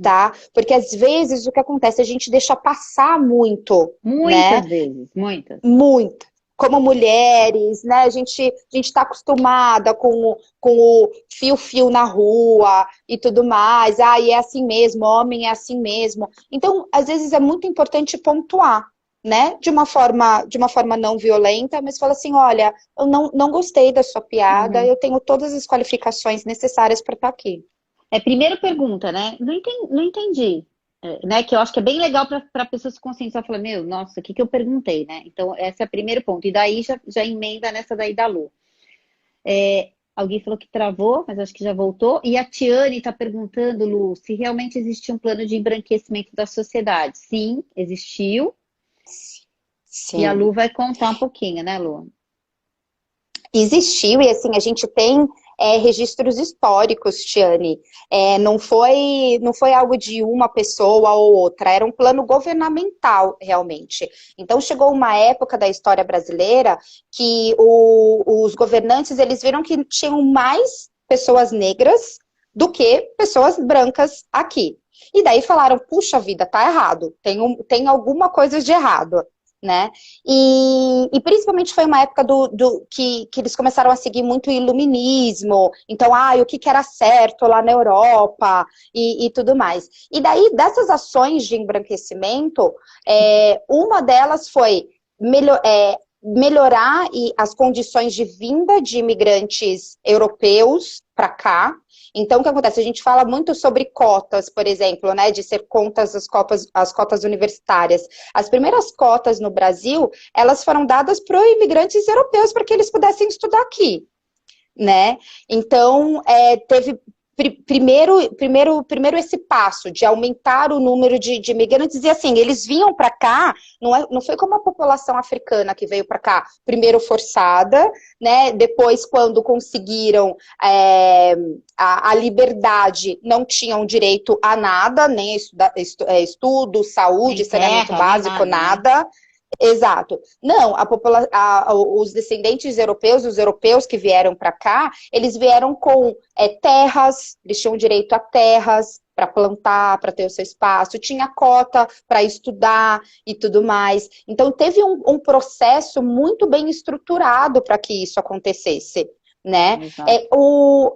Tá? Porque às vezes o que acontece, a gente deixa passar muito, né? Muitas vezes, muitas. Muito. Como mulheres, né? A gente tá acostumada com o fio-fio na rua e tudo mais. Ah, e é assim mesmo, homem é assim mesmo. Então, às vezes é muito importante pontuar, né? De uma forma não violenta, mas fala assim, olha, eu não gostei da sua piada, eu tenho todas as qualificações necessárias para estar aqui. Primeiro pergunta, né? Não entendi. Né? Que eu acho que é bem legal para a pessoa se conscientizar, falar, meu, nossa, o que eu perguntei, né? Então, esse é o primeiro ponto. E daí já emenda nessa daí da Lu. Alguém falou que travou, mas acho que já voltou. E a Tiane está perguntando, Lu, se realmente existia um plano de embranquecimento da sociedade. Sim, existiu. E a Sim. Lu vai contar um pouquinho, né, Lu? Existiu, e assim, a gente tem registros históricos, Tiane. Não foi algo de uma pessoa ou outra, era um plano governamental, realmente. Então, chegou uma época da história brasileira que os governantes, eles viram que tinham mais pessoas negras do que pessoas brancas aqui. E daí falaram, puxa vida, tá errado, tem alguma coisa de errado. Né? E principalmente foi uma época que eles começaram a seguir muito o iluminismo, então, o que era certo lá na Europa e tudo mais. E daí, dessas ações de embranquecimento, uma delas foi melhorar as condições de vinda de imigrantes europeus para cá. Então, o que acontece? A gente fala muito sobre cotas, por exemplo, né, de ser contas as cotas universitárias. As primeiras cotas no Brasil, elas foram dadas para imigrantes europeus para que eles pudessem estudar aqui, né? Então, teve primeiro esse passo de aumentar o número de imigrantes, e assim, eles vinham para cá, não foi como a população africana que veio para cá, primeiro forçada, né? Depois, quando conseguiram a liberdade, não tinham direito a nada, nem estudo, saúde, saneamento básico, nada. Né? Exato. Não, os descendentes europeus, os europeus que vieram para cá, eles vieram com terras, eles tinham direito a terras para plantar, para ter o seu espaço, tinha cota para estudar e tudo mais. Então, teve um processo muito bem estruturado para que isso acontecesse. Né?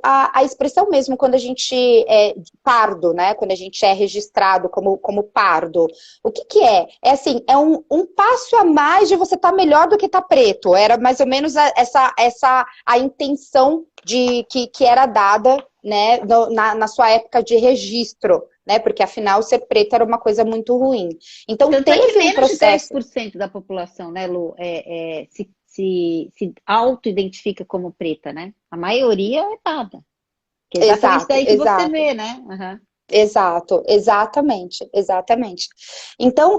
A expressão mesmo, quando a gente é pardo, né? Quando a gente é registrado como pardo, o que é? É assim, é um passo a mais de você estar melhor do que estar preto. Era mais ou menos a intenção que era dada, né, na sua época de registro, né? Porque afinal ser preto era uma coisa muito ruim. Então teve um processo. Menos de 10% da população, né, Lu, se auto-identifica como preta, né? A maioria é dada. Que é exatamente daí que você vê, né? Exato, exatamente. Então,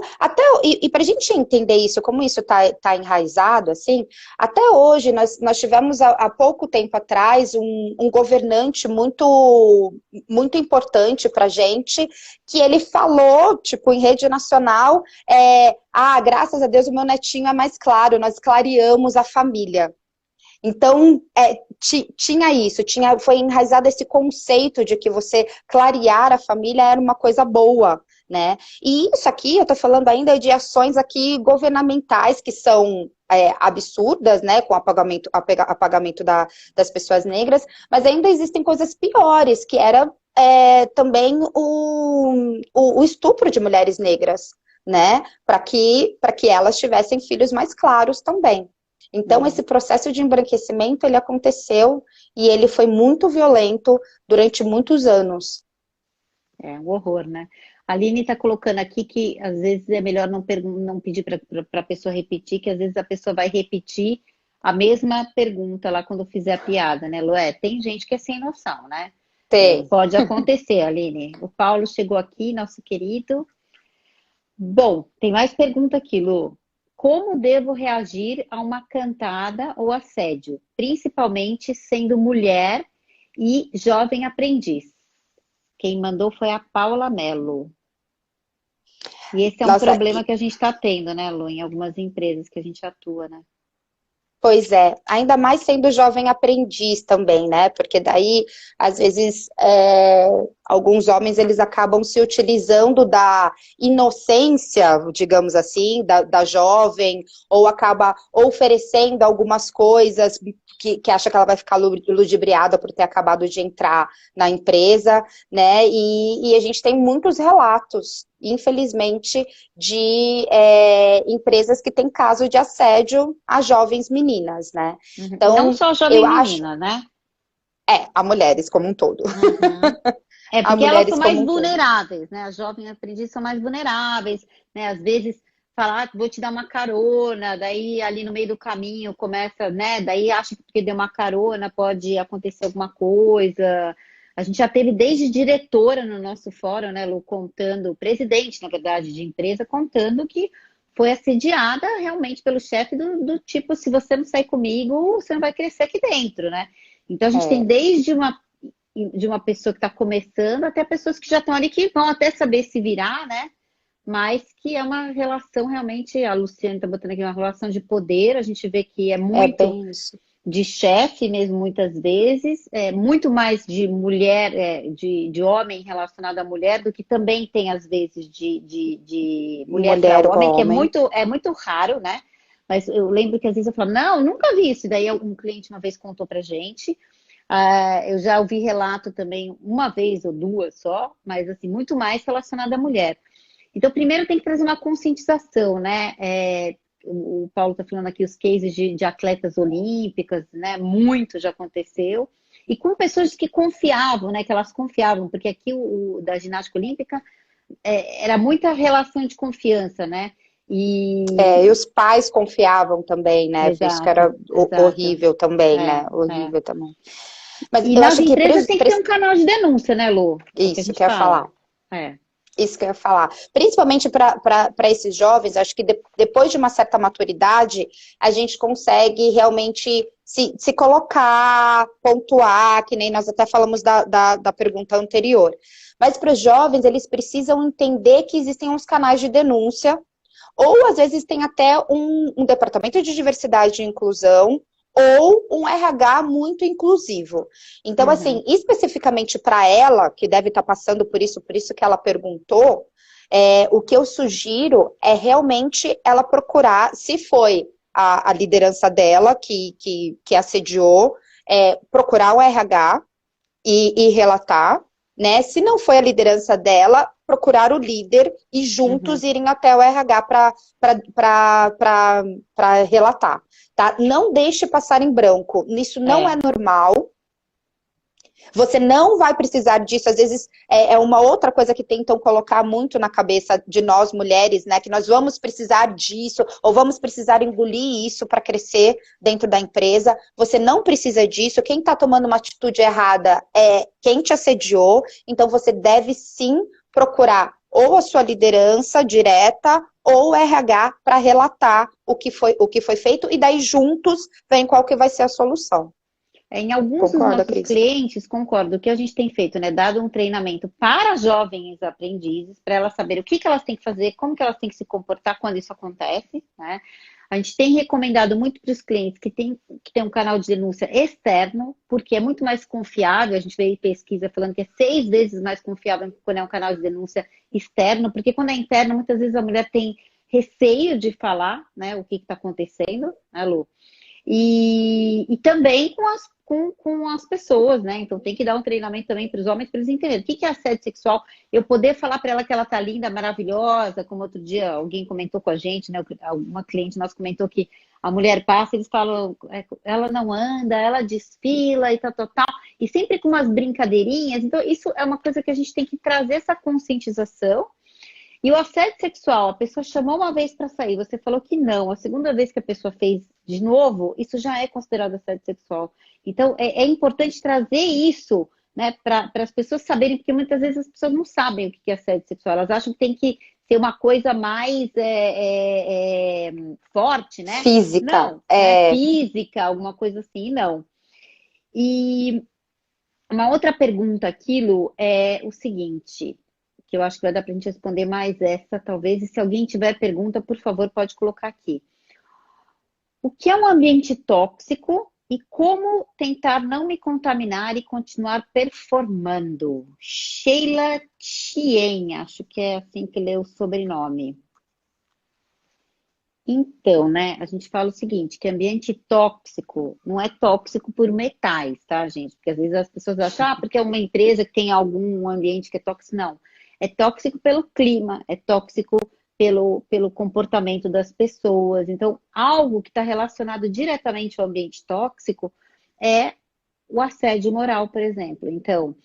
e para a gente entender isso, como isso tá enraizado, assim, até hoje nós tivemos há pouco tempo atrás um governante muito, muito importante para a gente, que ele falou, tipo, em rede nacional, graças a Deus o meu netinho é mais claro, nós clareamos a família. Então, tinha isso, foi enraizado esse conceito de que você clarear a família era uma coisa boa, né? E isso aqui, eu tô falando ainda de ações aqui governamentais que são absurdas, né, com apagamento das pessoas negras, mas ainda existem coisas piores, que era também o estupro de mulheres negras, né? Para que elas tivessem filhos mais claros também. Então, esse processo de embranquecimento, ele aconteceu e ele foi muito violento durante muitos anos. É um horror, né? A Aline está colocando aqui que às vezes é melhor não pedir para a pessoa repetir, que às vezes a pessoa vai repetir a mesma pergunta lá quando fizer a piada, né, Lué? Tem gente que é sem noção, né? Tem. Pode acontecer, Aline. O Paulo chegou aqui, nosso querido. Bom, tem mais pergunta aqui, Lu. Como devo reagir a uma cantada ou assédio, principalmente sendo mulher e jovem aprendiz? Quem mandou foi a Paula Mello. E esse é um Nossa, problema que a gente está tendo, né, Lu, em algumas empresas que a gente atua, né? pois é, ainda mais sendo jovem aprendiz também, né? Porque daí, às vezes, alguns homens eles acabam se utilizando da inocência, digamos assim, da jovem, ou acaba oferecendo algumas coisas que acha que ela vai ficar ludibriada por ter acabado de entrar na empresa, né? E a gente tem muitos relatos, infelizmente, de empresas que têm caso de assédio a jovens meninas, né? Uhum. E não Então, só eu jovem acho, menina, né? a mulheres como um todo, Uhum. É, a porque elas são mulheres mais como um todo. vulneráveis, né? As jovens aprendizes são mais vulneráveis, né? Às vezes falar, vou te dar uma carona, daí ali no meio do caminho começa, né? Daí acha que porque deu uma carona pode acontecer alguma coisa. A gente já teve desde diretora no nosso fórum, né, Lu, contando, presidente, na verdade, de empresa, contando que foi assediada realmente pelo chefe do tipo, se você não sair comigo, você não vai crescer aqui dentro, né? Então a gente tem É, desde uma pessoa que está começando até pessoas que já estão ali que vão até saber se virar, né? Mas que é uma relação realmente, a Luciane está botando aqui uma relação de poder, a gente vê que é é muito bem isso. de chefe mesmo, muitas vezes, muito mais de mulher, de homem relacionado à mulher, do que também tem, às vezes, de mulher para Mulher ou homem, que homem. é muito raro, né? Mas eu lembro que às vezes eu falo, não, nunca vi isso. Daí um cliente uma vez contou pra gente. Eu já ouvi relato também uma vez ou duas só, mas assim, muito mais relacionado à mulher. Então, primeiro tem que trazer uma conscientização, né? O Paulo está falando aqui os cases de atletas olímpicas, né? Muito já aconteceu. E com pessoas que confiavam, né? Que elas confiavam, porque aqui o da ginástica olímpica era muita relação de confiança, né? E os pais confiavam também, né? Isso que Exato, era exato. horrível também, É, né? é. Horrível também. Mas E eu nas acho que empresas tem que ter um canal de denúncia, né, Lu? É o que a isso gente que eu ia fala. falar. É. Isso que eu ia falar. Principalmente para esses jovens, acho que depois de uma certa maturidade, a gente consegue realmente se colocar, pontuar, que nem nós até falamos da pergunta anterior. Mas para os jovens, eles precisam entender que existem uns canais de denúncia, ou às vezes tem até um departamento de diversidade e inclusão, ou um RH muito inclusivo. Então, Uhum, assim, especificamente para ela, que deve estar passando por isso que ela perguntou, o que eu sugiro é realmente ela procurar, se foi a liderança dela que assediou, procurar o RH e relatar, né? Se não foi a liderança dela, procurar o líder e juntos uhum. irem até o RH para relatar, tá? Não deixe passar em branco. Isso não é É. normal. Você não vai precisar disso. Às vezes é uma outra coisa que tentam colocar muito na cabeça de nós mulheres, né? Que nós vamos precisar disso, ou vamos precisar engolir isso para crescer dentro da empresa. Você não precisa disso. Quem está tomando uma atitude errada é quem te assediou. Então você deve sim procurar ou a sua liderança direta ou o RH para relatar o que foi feito, e daí juntos vem qual que vai ser a solução. Em alguns dos Concorda, nossos Cris? clientes, concordo, o que a gente tem feito, né? Dado um treinamento para jovens aprendizes, para elas saberem o que elas têm que fazer, como que elas têm que se comportar quando isso acontece, né? A gente tem recomendado muito para os clientes que tem um canal de denúncia externo, porque é muito mais confiável. A gente veio em pesquisa falando que é 6 vezes mais confiável quando é um canal de denúncia externo, porque quando é interno, muitas vezes a mulher tem receio de falar, né, o que está acontecendo, né, Lu? E também com as pessoas, né? Então tem que dar um treinamento também para os homens para eles entenderem o que é assédio sexual. Eu poder falar para ela que ela tá linda, maravilhosa, como outro dia alguém comentou com a gente, né? Uma cliente nossa comentou que a mulher passa, eles falam, ela não anda, ela desfila e tal, tal, tal, e sempre com umas brincadeirinhas. Então, isso é uma coisa que a gente tem que trazer essa conscientização. E o assédio sexual, a pessoa chamou uma vez para sair, você falou que não, a segunda vez que a pessoa fez de novo, isso já é considerado assédio sexual. Então, é importante trazer isso, né, para as pessoas saberem, porque muitas vezes as pessoas não sabem o que é assédio sexual, elas acham que tem que ser uma coisa mais forte, né? Física. Não, né? Física, alguma coisa assim, não. E Uma outra pergunta aqui, Lu, é o seguinte, que eu acho que vai dar para a gente responder mais essa, talvez, e se alguém tiver pergunta, por favor, pode colocar aqui. O que é um ambiente tóxico e como tentar não me contaminar e continuar performando? Sheila Chien, acho que é assim que lê o sobrenome. Então, né, a gente fala o seguinte, que ambiente tóxico não é tóxico por metais, tá, gente? Porque às vezes as pessoas acham, porque é uma empresa que tem algum ambiente que é tóxico. Não. É tóxico pelo clima, é tóxico pelo comportamento das pessoas. Então, algo que está relacionado diretamente ao ambiente tóxico é o assédio moral, por exemplo. Então,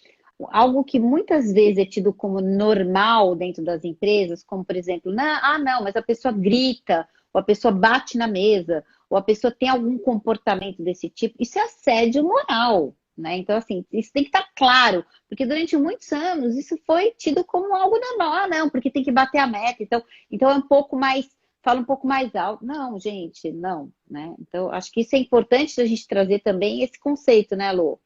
algo que muitas vezes é tido como normal dentro das empresas, como por exemplo, não, mas a pessoa grita, ou a pessoa bate na mesa, ou a pessoa tem algum comportamento desse tipo, isso é assédio moral, né? Então, assim, isso tem que estar claro, porque durante muitos anos isso foi tido como algo normal, não, porque tem que bater a meta, então é um pouco mais, fala um pouco mais alto. Não, gente, não, né? Então, acho que isso é importante a gente trazer também esse conceito, né, Lu?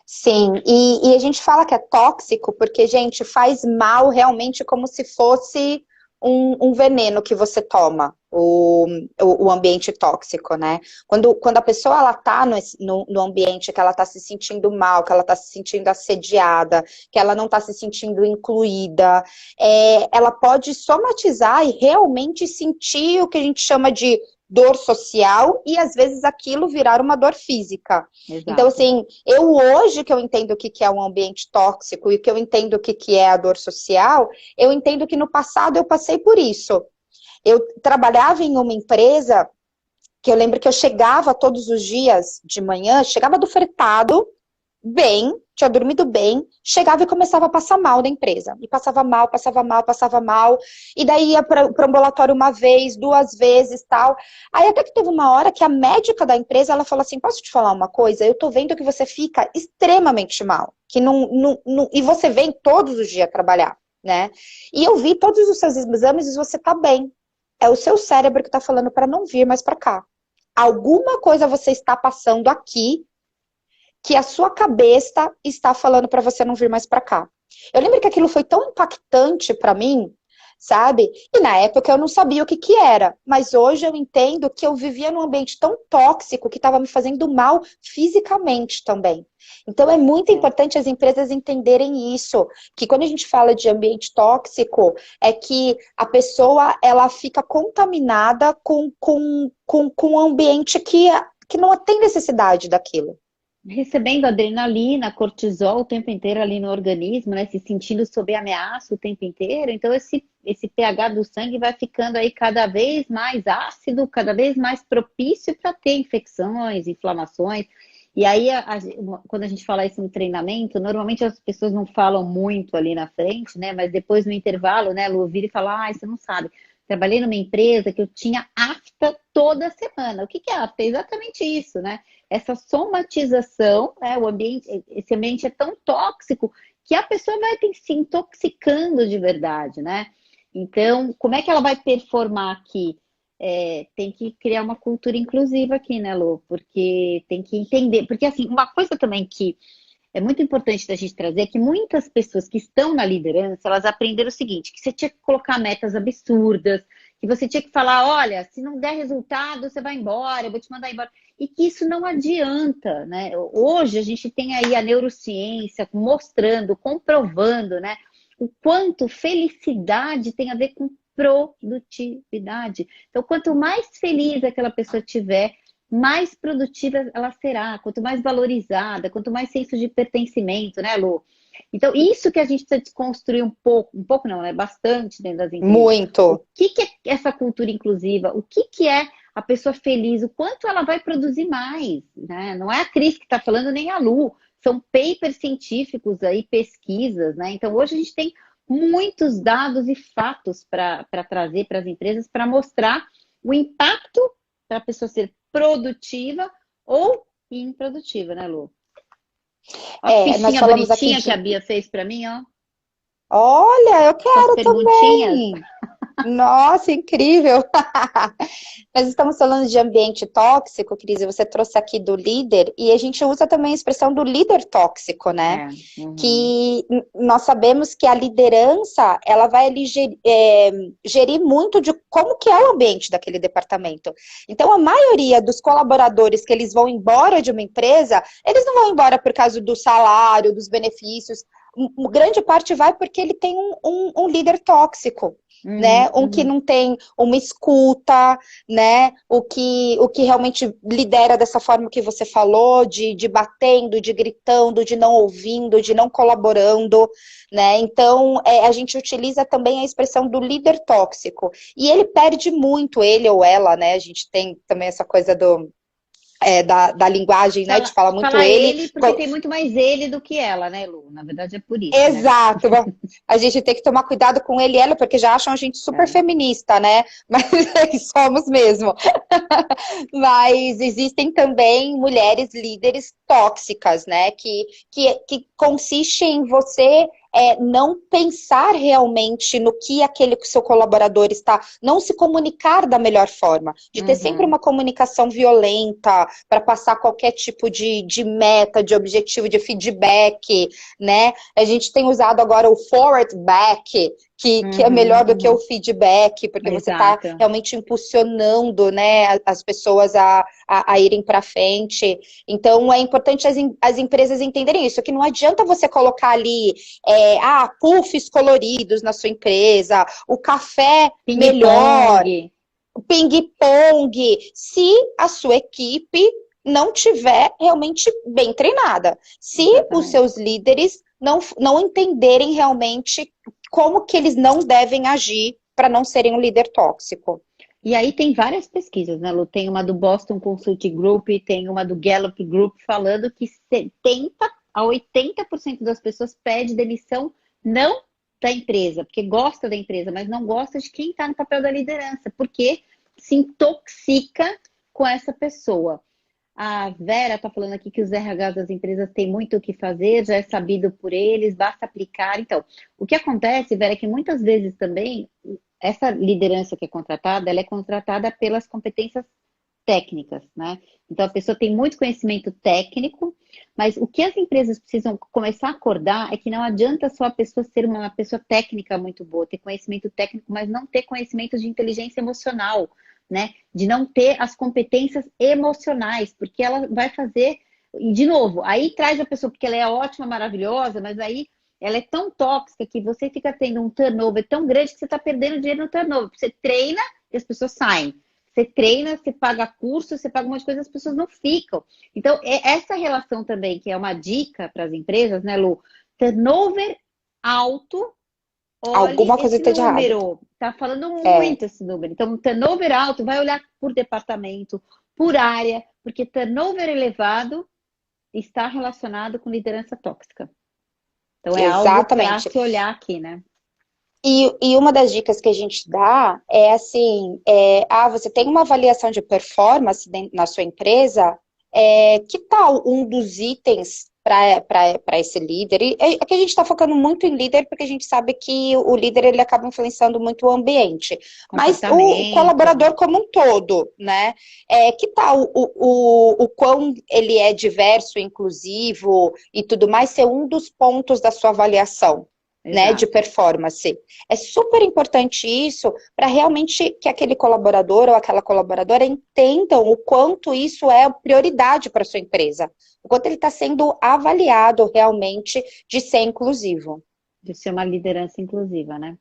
Sim, e a gente fala que é tóxico porque, gente, faz mal realmente como se fosse um veneno que você toma, o ambiente tóxico, né? Quando a pessoa ela tá no ambiente que ela tá se sentindo mal, que ela tá se sentindo assediada, que ela não tá se sentindo incluída, ela pode somatizar e realmente sentir o que a gente chama de dor social e às vezes aquilo virar uma dor física. Então, Exato. assim, eu hoje que eu entendo o que é um ambiente tóxico e que eu entendo o que é a dor social, eu entendo que no passado eu passei por isso. Eu trabalhava em uma empresa que eu lembro que eu chegava todos os dias de manhã, chegava do fretado, bem, tinha dormido bem, chegava e começava a passar mal da empresa. E passava mal, passava mal, passava mal. E daí ia para o ambulatório uma vez, duas vezes, tal. Aí até que teve uma hora que a médica da empresa, ela falou assim, posso te falar uma coisa? Eu tô vendo que você fica extremamente mal. Que e você vem todos os dias trabalhar, né? E eu vi todos os seus exames e você tá bem. É o seu cérebro que tá falando para não vir mais para cá. Alguma coisa você está passando aqui que a sua cabeça está falando para você não vir mais para cá. Eu lembro que aquilo foi tão impactante para mim, sabe? E na época eu não sabia o que era, mas hoje eu entendo que eu vivia num ambiente tão tóxico que estava me fazendo mal fisicamente também. Então é muito importante as empresas entenderem isso, que quando a gente fala de ambiente tóxico, é que a pessoa ela fica contaminada com um ambiente que não tem necessidade daquilo. Recebendo adrenalina, cortisol o tempo inteiro ali no organismo, né? Se sentindo sob ameaça o tempo inteiro. Então, esse pH do sangue vai ficando aí cada vez mais ácido, cada vez mais propício para ter infecções, inflamações. E aí, quando a gente fala isso no treinamento, normalmente as pessoas não falam muito ali na frente, né? Mas depois no intervalo, né, Lu, vira e fala, você não sabe. Trabalhei numa empresa que eu tinha afta toda semana. O que é afta? É exatamente isso, né? Essa somatização, né? Esse ambiente é tão tóxico que a pessoa vai se intoxicando de verdade, né? Então, como é que ela vai performar aqui? Tem que criar uma cultura inclusiva aqui, né, Lu? Porque tem que entender. Porque, assim, uma coisa também que é muito importante da gente trazer é que muitas pessoas que estão na liderança, elas aprenderam o seguinte, que você tinha que colocar metas absurdas, que você tinha que falar, olha, se não der resultado, você vai embora, eu vou te mandar embora. E que isso não adianta, né? Hoje a gente tem aí a neurociência mostrando, comprovando, né? O quanto felicidade tem a ver com produtividade. Então, quanto mais feliz aquela pessoa tiver, mais produtiva ela será, quanto mais valorizada, quanto mais senso de pertencimento, né, Lu? Então, isso que a gente precisa desconstruir um pouco não, né? Bastante dentro das empresas. Muito. O que é essa cultura inclusiva? O que é a pessoa feliz? O quanto ela vai produzir mais, né? Não é a Cris que está falando, nem a Lu. São papers científicos aí, pesquisas, né? Então, hoje a gente tem muitos dados e fatos para trazer para as empresas para mostrar o impacto para a pessoa ser produtiva ou improdutiva, né, Lu? Ó, a Nós fichinha falamos aqui bonitinha que a Bia fez para mim, ó. Olha, eu Com as quero perguntinhas. também. Nossa, incrível! Nós estamos falando de ambiente tóxico, Cris, e você trouxe aqui do líder, e a gente usa também a expressão do líder tóxico, né? É. Uhum. Que nós sabemos que a liderança, ela vai ali gerir muito de como que é o ambiente daquele departamento. Então, a maioria dos colaboradores que eles vão embora de uma empresa, eles não vão embora por causa do salário, dos benefícios, grande parte vai porque ele tem um líder tóxico, né? Um que Uhum. não tem uma escuta, né? O que realmente lidera dessa forma que você falou, de batendo, de gritando, de não ouvindo, de não colaborando, né? Então, a gente utiliza também a expressão do líder tóxico. E ele perde muito, ele ou ela, né? A gente tem também essa coisa da linguagem, né? De falar muito Fala ele. ele, porque tem muito mais ele do que ela, né, Lu? Na verdade é por isso, né? Exato. A gente tem que tomar cuidado com ele e ela, porque já acham a gente super É. feminista, né? Mas somos mesmo. Mas existem também mulheres líderes tóxicas, né? Que consiste em você não pensar realmente no que aquele seu colaborador está, não se comunicar da melhor forma, de ter sempre Uhum. uma comunicação violenta para passar qualquer tipo de meta, de objetivo, de feedback, né? A gente tem usado agora o forward back, que é melhor do que o Uhum. feedback, porque você está Exato. realmente impulsionando, né, as pessoas a irem para frente. Então, é importante as empresas entenderem isso, que não adianta você colocar ali puffs coloridos na sua empresa, o café Ping-pong. melhor, o ping-pong, se a sua equipe não tiver realmente bem treinada. Se os Exatamente. seus líderes não entenderem realmente como que eles não devem agir para não serem um líder tóxico. E aí tem várias pesquisas, né, Lu? Tem uma do Boston Consulting Group, tem uma do Gallup Group falando que 70 a 80% das pessoas pede demissão não da empresa, porque gosta da empresa, mas não gosta de quem está no papel da liderança, porque se intoxica com essa pessoa. A Vera está falando aqui que os RHs das empresas têm muito o que fazer, já é sabido por eles, basta aplicar. Então, o que acontece, Vera, é que muitas vezes também essa liderança que é contratada, ela é contratada pelas competências técnicas, né? Então a pessoa tem muito conhecimento técnico, mas o que as empresas precisam começar a acordar é que não adianta só a pessoa ser uma pessoa técnica muito boa, ter conhecimento técnico, mas não ter conhecimento de inteligência emocional, né? De não ter as competências emocionais, porque ela vai fazer, e de novo, aí traz a pessoa porque ela é ótima, maravilhosa, mas aí ela é tão tóxica que você fica tendo um turnover tão grande que você está perdendo dinheiro no turnover. Você treina e as pessoas saem. Você treina, você paga curso, você paga um monte de coisa, as pessoas não ficam. Então, essa relação também, que é uma dica para as empresas, né, Lu? Turnover alto, olhe Alguma coisa esse está de errado. número. Tá falando É, muito esse número. Então, turnover alto, vai olhar por departamento, por área, porque turnover elevado está relacionado com liderança tóxica. Então, é algo para exatamente. se olhar aqui, né? E uma das dicas que a gente dá é assim, você tem uma avaliação de performance na sua empresa, que tal um dos itens para esse líder? E aqui a gente está focando muito em líder, porque a gente sabe que o líder ele acaba influenciando muito o ambiente, mas o Comportamento. colaborador como um todo, né? Que tal o quão ele é diverso, inclusivo e tudo mais, ser um dos pontos da sua avaliação? Né, de Exato. performance. É super importante isso para realmente que aquele colaborador ou aquela colaboradora entendam o quanto isso é prioridade para sua empresa, o quanto ele está sendo avaliado realmente de ser inclusivo. De ser uma liderança inclusiva, né?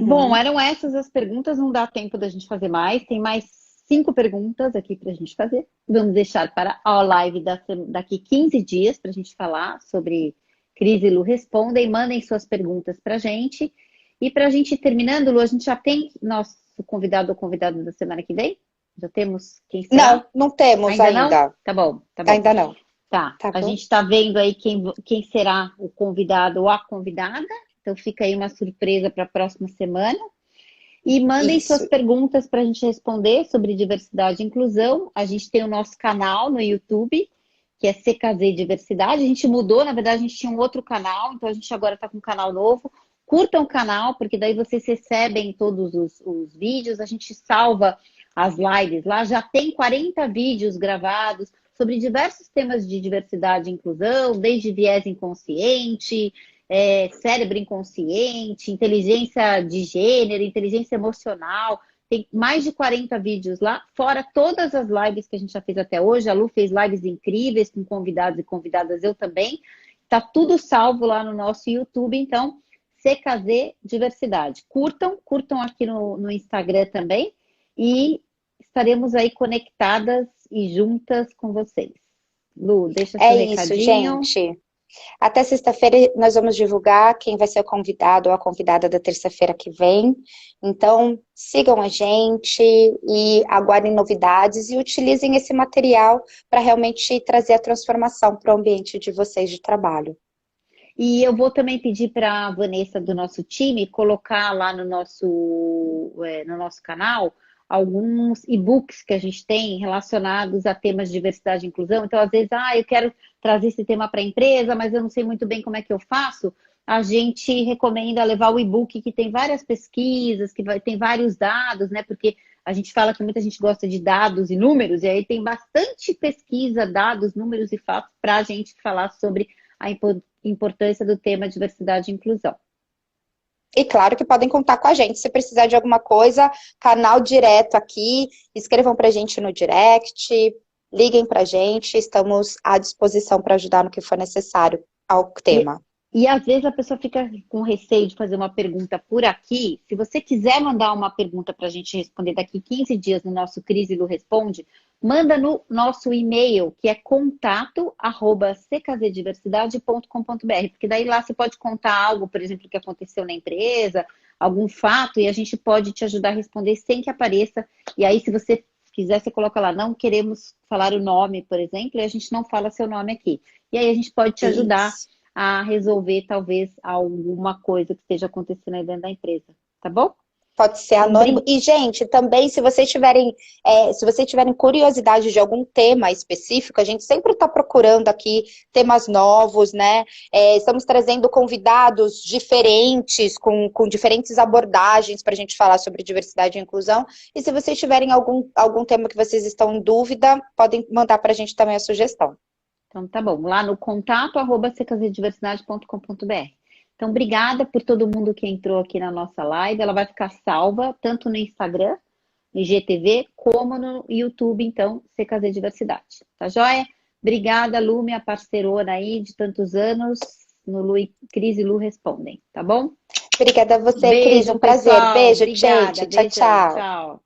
Bom, Uhum. eram essas as perguntas, não dá tempo da gente fazer mais. Tem mais 5 perguntas aqui para a gente fazer. Vamos deixar para a live daqui 15 dias para a gente falar sobre Cris e Lu respondem. Mandem suas perguntas para a gente. E para a gente ir terminando, Lu, a gente já tem nosso convidado ou convidada da semana que vem? Já temos quem será? Não temos Ainda não? ainda. Tá bom, tá bom. Ainda não. Tá, Tá a bom? gente está vendo aí quem será o convidado ou a convidada. Então fica aí uma surpresa para a próxima semana. E mandem suas Isso. perguntas para a gente responder sobre diversidade e inclusão. A gente tem o nosso canal no YouTube, que é CKZ Diversidade. A gente mudou, na verdade, a gente tinha um outro canal, então a gente agora está com um canal novo. Curtam o canal, porque daí vocês recebem todos os vídeos, a gente salva as lives lá, já tem 40 vídeos gravados sobre diversos temas de diversidade e inclusão, desde viés inconsciente, cérebro inconsciente, inteligência de gênero, inteligência emocional. Tem mais de 40 vídeos lá, fora todas as lives que a gente já fez até hoje. A Lu fez lives incríveis com convidados e convidadas, eu também. Tá tudo salvo lá no nosso YouTube, então, CKZ Diversidade. Curtam aqui no Instagram também e estaremos aí conectadas e juntas com vocês. Lu, deixa seu recadinho. Isso, gente. Até sexta-feira nós vamos divulgar quem vai ser o convidado ou a convidada da terça-feira que vem. Então, sigam a gente e aguardem novidades e utilizem esse material para realmente trazer a transformação para o ambiente de vocês de trabalho. E eu vou também pedir para a Vanessa do nosso time colocar lá no nosso canal alguns e-books que a gente tem relacionados a temas de diversidade e inclusão. Então, às vezes, eu quero trazer esse tema para a empresa, mas eu não sei muito bem como é que eu faço. A gente recomenda levar o e-book que tem várias pesquisas, tem vários dados, né? Porque a gente fala que muita gente gosta de dados e números, e aí tem bastante pesquisa, dados, números e fatos para a gente falar sobre a importância do tema diversidade e inclusão. E claro que podem contar com a gente. Se precisar de alguma coisa, canal direto aqui, escrevam pra gente no direct, liguem pra gente, estamos à disposição para ajudar no que for necessário ao tema. E às vezes a pessoa fica com receio de fazer uma pergunta por aqui. Se você quiser mandar uma pergunta para a gente responder daqui 15 dias no nosso Cris e Lu Responde, manda no nosso e-mail, que é contato@ckzdiversidade.com.br, porque daí lá você pode contar algo, por exemplo, que aconteceu na empresa, algum fato, e a gente pode te ajudar a responder sem que apareça. E aí, se você quiser, você coloca lá, não queremos falar o nome, por exemplo, e a gente não fala seu nome aqui. E aí a gente pode te ajudar a resolver, talvez, alguma coisa que esteja acontecendo aí dentro da empresa. Tá bom? Pode ser anônimo. E, gente, também, se vocês tiverem curiosidade de algum tema específico, a gente sempre está procurando aqui temas novos, né? Estamos trazendo convidados diferentes, com diferentes abordagens para a gente falar sobre diversidade e inclusão. E se vocês tiverem algum tema que vocês estão em dúvida, podem mandar para a gente também a sugestão. Então, tá bom. Lá no contato@ckzdiversidade.com.br. Então, obrigada por todo mundo que entrou aqui na nossa live. Ela vai ficar salva tanto no Instagram, no IGTV, como no YouTube, então, CKZ Diversidade. Tá joia? Obrigada, Lu, minha parceirona aí de tantos anos, no Cris e Lu Respondem, tá bom? Obrigada a você, Beijo, Cris. Um prazer. pessoal. Beijo, Obrigada, gente. Tchau, beijão, tchau. tchau.